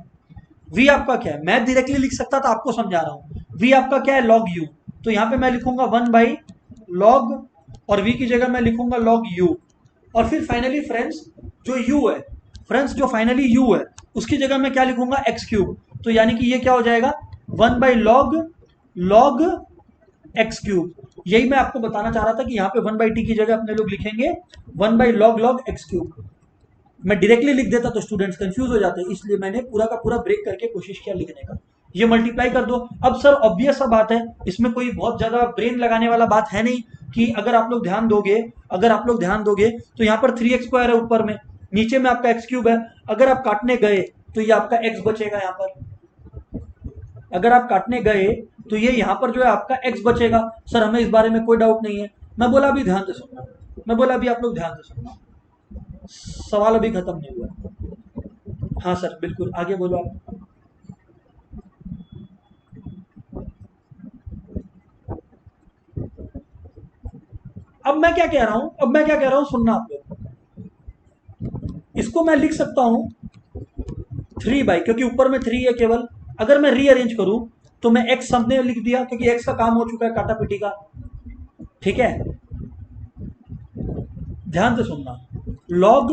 v आपका क्या है। मैं डायरेक्टली लिख सकता था, आपको समझा रहा हूं। v आपका क्या है, log u। तो यहां पे मैं लिखूंगा 1/log, और v की जगह मैं लिखूंगा log u। और फिर फाइनली फ्रेंड्स जो u है, फ्रेंड्स जो फाइनली u है उसकी जगह मैं क्या लिखूंगा, x3। तो यानी कि ये क्या हो जाएगा, 1/log x3। यही मैं आपको बताना चाह रहा था कि यहाँ पे 1/t की जगह अपने लोग लिखेंगे 1/log x3। मैं डायरेक्टली लिख देता तो स्टूडेंट्स कंफ्यूज हो जाते, इसलिए मैंने पूरा का पूरा ब्रेक करके कोशिश किया लिखने का। ये मल्टीप्लाई कर दो। अब सर ऑब्वियस सा बात है, इसमें कोई बहुत ज्यादा ब्रेन लगाने वाला बात है नहीं, कि अगर आप लोग ध्यान दोगे, तो यहाँ पर 3x² है ऊपर में, नीचे में आपका x3 है। अगर आप काटने गए तो ये आपका x बचेगा यहाँ पर, अगर आप काटने गए तो ये यहाँ पर जो है आपका x बचेगा। सर हमें इस बारे में कोई डाउट नहीं है। मैं बोला अभी ध्यान से सुनना, मैं बोला अभी आप लोग ध्यान से सुनना, सवाल अभी खत्म नहीं हुआ। हाँ सर बिल्कुल, आगे बोलो आप। अब मैं क्या कह रहा हूं, सुनना आप लोग। इसको मैं लिख सकता हूं 3/, क्योंकि ऊपर में 3 है केवल। अगर मैं रीअरेंज करूं तो मैं x सामने लिख दिया, क्योंकि x का काम हो चुका है काटा पीटी का। ठीक है, ध्यान से सुनना, log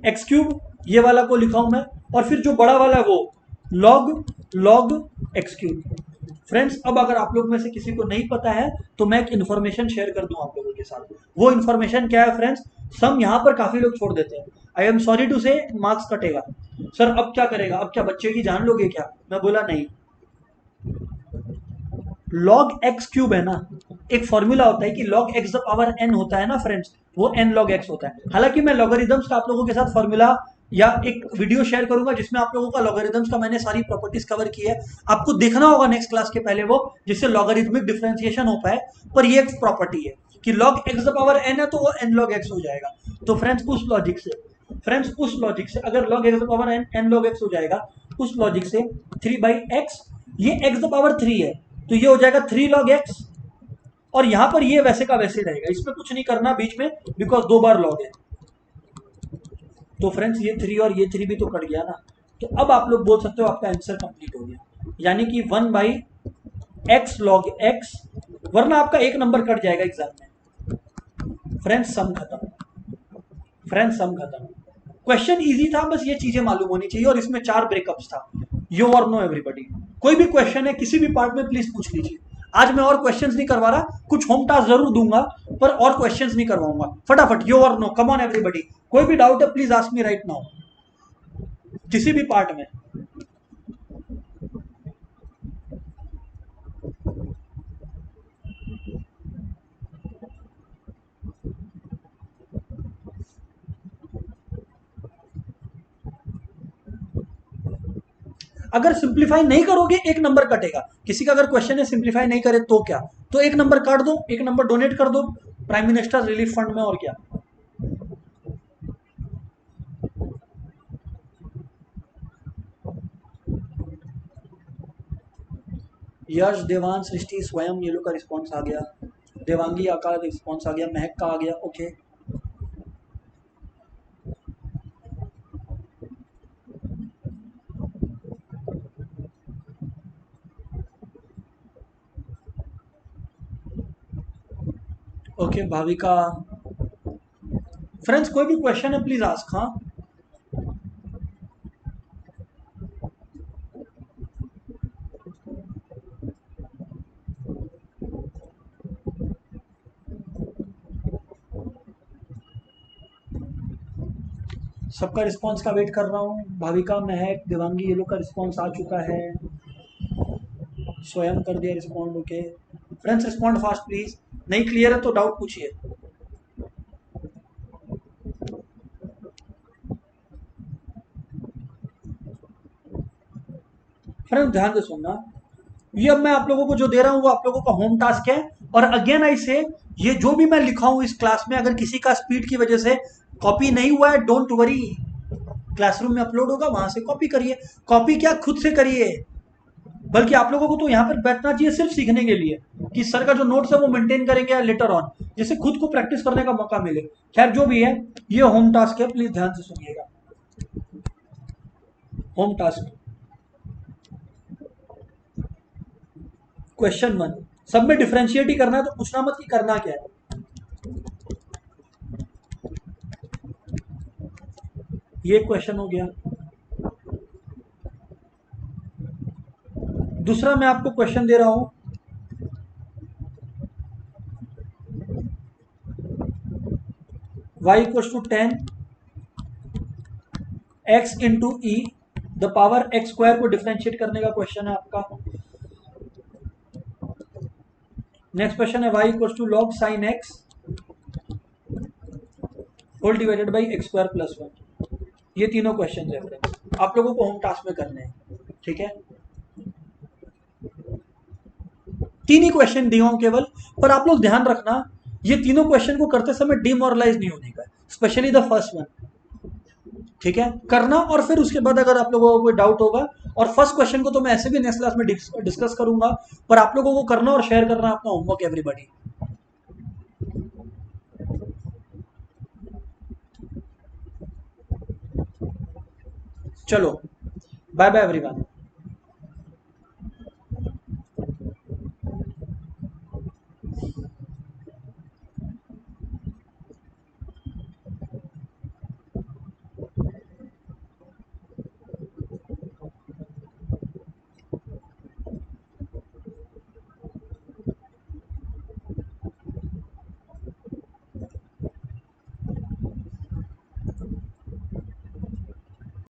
x3 ये वाला को लिखा हूं मैं, और फिर जो बड़ा वाला है वो log x3। फ्रेंड्स अब अगर आप लोग में से किसी को नहीं पता है तो मैं एक इन्फॉर्मेशन शेयर कर दूं आप लोगों के साथ। वो इन्फॉर्मेशन क्या है फ्रेंड्स, सम यहां पर काफी लोग छोड़ देते हैं। आई एम सॉरी टू से, मार्क्स कटेगा। सर अब क्या करेगा, अब क्या बच्चे की जान लोगे क्या? मैं बोला नहीं, log x3 है ना, एक फॉर्मूला होता है कि log x the power n होता है ना फ्रेंड्स, वो n log x होता है। हालांकि मैं लॉगरिदम्स का आप लोगों के साथ फॉर्मूला या एक वीडियो शेयर करूंगा जिसमें आप लोगों का लॉगरिदम्स का मैंने सारी प्रॉपर्टीज कवर की है, आपको देखना होगा नेक्स्ट क्लास के पहले वो, जिससे लॉगरिदमिक डिफरेंशिएशन हो पाए। पर ये एक प्रॉपर्टी है कि log x the power n है तो वो n log x हो जाएगा। तो फ्रेंड्स उस लॉजिक से अगर log x the power n log x हो जाएगा, उस लॉजिक से 3/x, ये x द पावर 3 है तो ये हो जाएगा 3 log x, और यहां पर ये वैसे का वैसे रहेगा, इसमें कुछ नहीं करना बीच में, बिकॉज 2 बार log है। तो फ्रेंड्स ये 3 और ये 3 भी तो कट गया ना, तो अब आप लोग बोल सकते हो आपका आंसर कंप्लीट हो गया, यानी कि 1/x log x, वरना आपका एक नंबर कट जाएगा एग्जाम में। फ्रेंड्स सम खत्म, क्वेश्चन इजी था, बस ये चीजें मालूम होनी चाहिए। और इसमें 4 ब्रेकअप्स था, यो और नो एवरीबॉडी। कोई भी क्वेश्चन है किसी भी पार्ट में प्लीज पूछ लीजिए। आज मैं और क्वेश्चंस नहीं करवा रहा, कुछ होम टास्क जरूर दूंगा पर और क्वेश्चंस नहीं करवाऊंगा। फटाफट यो और नो, कम ऑन एवरीबॉडी। कोई भी डाउट है please ask me right now, किसी भी पार्ट में। अगर सिंप्लीफाई नहीं करोगे एक नंबर कटेगा। किसी का अगर क्वेश्चन है सिंप्लीफाई नहीं करे तो क्या, तो एक नंबर काट दो, एक नंबर डोनेट कर दो प्राइम मिनिस्टर रिलीफ फंड में, और क्या। यश, देवान, सृष्टि, स्वयं, ये लोग का रिस्पॉन्स आ गया। देवांगी का रिस्पॉन्स आ गया, महक का आ गया। Okay okay Bhavika. फ्रेंड्स कोई भी क्वेश्चन है प्लीज आस्क। हाँ सबका रिस्पॉन्स का वेट कर रहा हूँ। भाविका, महक, देवांगी, ये लोग का रिस्पॉन्स आ चुका है। स्वयं कर दिया respond. Okay friends respond fast please. नहीं क्लियर है तो डाउट पूछिए। फ्रेंड्स ध्यान से सुनना, ये अब मैं आप लोगों को जो दे रहा हूँ वो आप लोगों का होम टास्क है। और अगेन आई से, ये जो भी मैं लिखा हूँ इस क्लास में, अगर किसी का स्पीड की वजह से कॉपी नहीं हुआ है, डोंट वरी, क्लासरूम में अपलोड होगा, वहां से कॉपी करिए। कॉपी क्या, खुद से करिए। बल्कि आप लोगों को तो यहाँ पर बैठना चाहिए सिर्फ सीखने के लिए, कि सर का जो नोट्स है वो मेंटेन करेंगे लेटर ऑन, जिससे खुद को प्रैक्टिस करने का मौका मिले। खैर जो भी है, ये होम टास्क है, प्लीज ध्यान से सुनिएगा। Home task. क्वेश्चन 1, सब में डिफरेंशिएट ही करना है तो पूछना मत कि करना क्या है। ये क्वेश्चन हो गया। दूसरा मैं आपको क्वेश्चन दे रहा हूं, y equals to 10 x into e the power x square को डिफरेंशिएट करने का क्वेश्चन है आपका। नेक्स्ट क्वेश्चन है y equals to log sine x whole divided by x square plus 1। ये तीनों क्वेश्चन है फ्रेंड्स, आप लोगों को होम टास्क में करने हैं, ठीक है। तीन ही क्वेश्चन दिए हूं केवल, पर आप लोग ध्यान रखना ये तीनों क्वेश्चन को करते समय डिमोरलाइज नहीं होने का, स्पेशली द फर्स्ट वन, ठीक है, करना। और फिर उसके बाद अगर आप लोगों को कोई डाउट होगा, और फर्स्ट क्वेश्चन को तो मैं ऐसे भी नेक्स्ट क्लास में डिस्कस करूंगा, पर आप लोगों को करना और शेयर करना अपना होमवर्क एवरीबॉडी। चलो बाय बाय एवरीवन।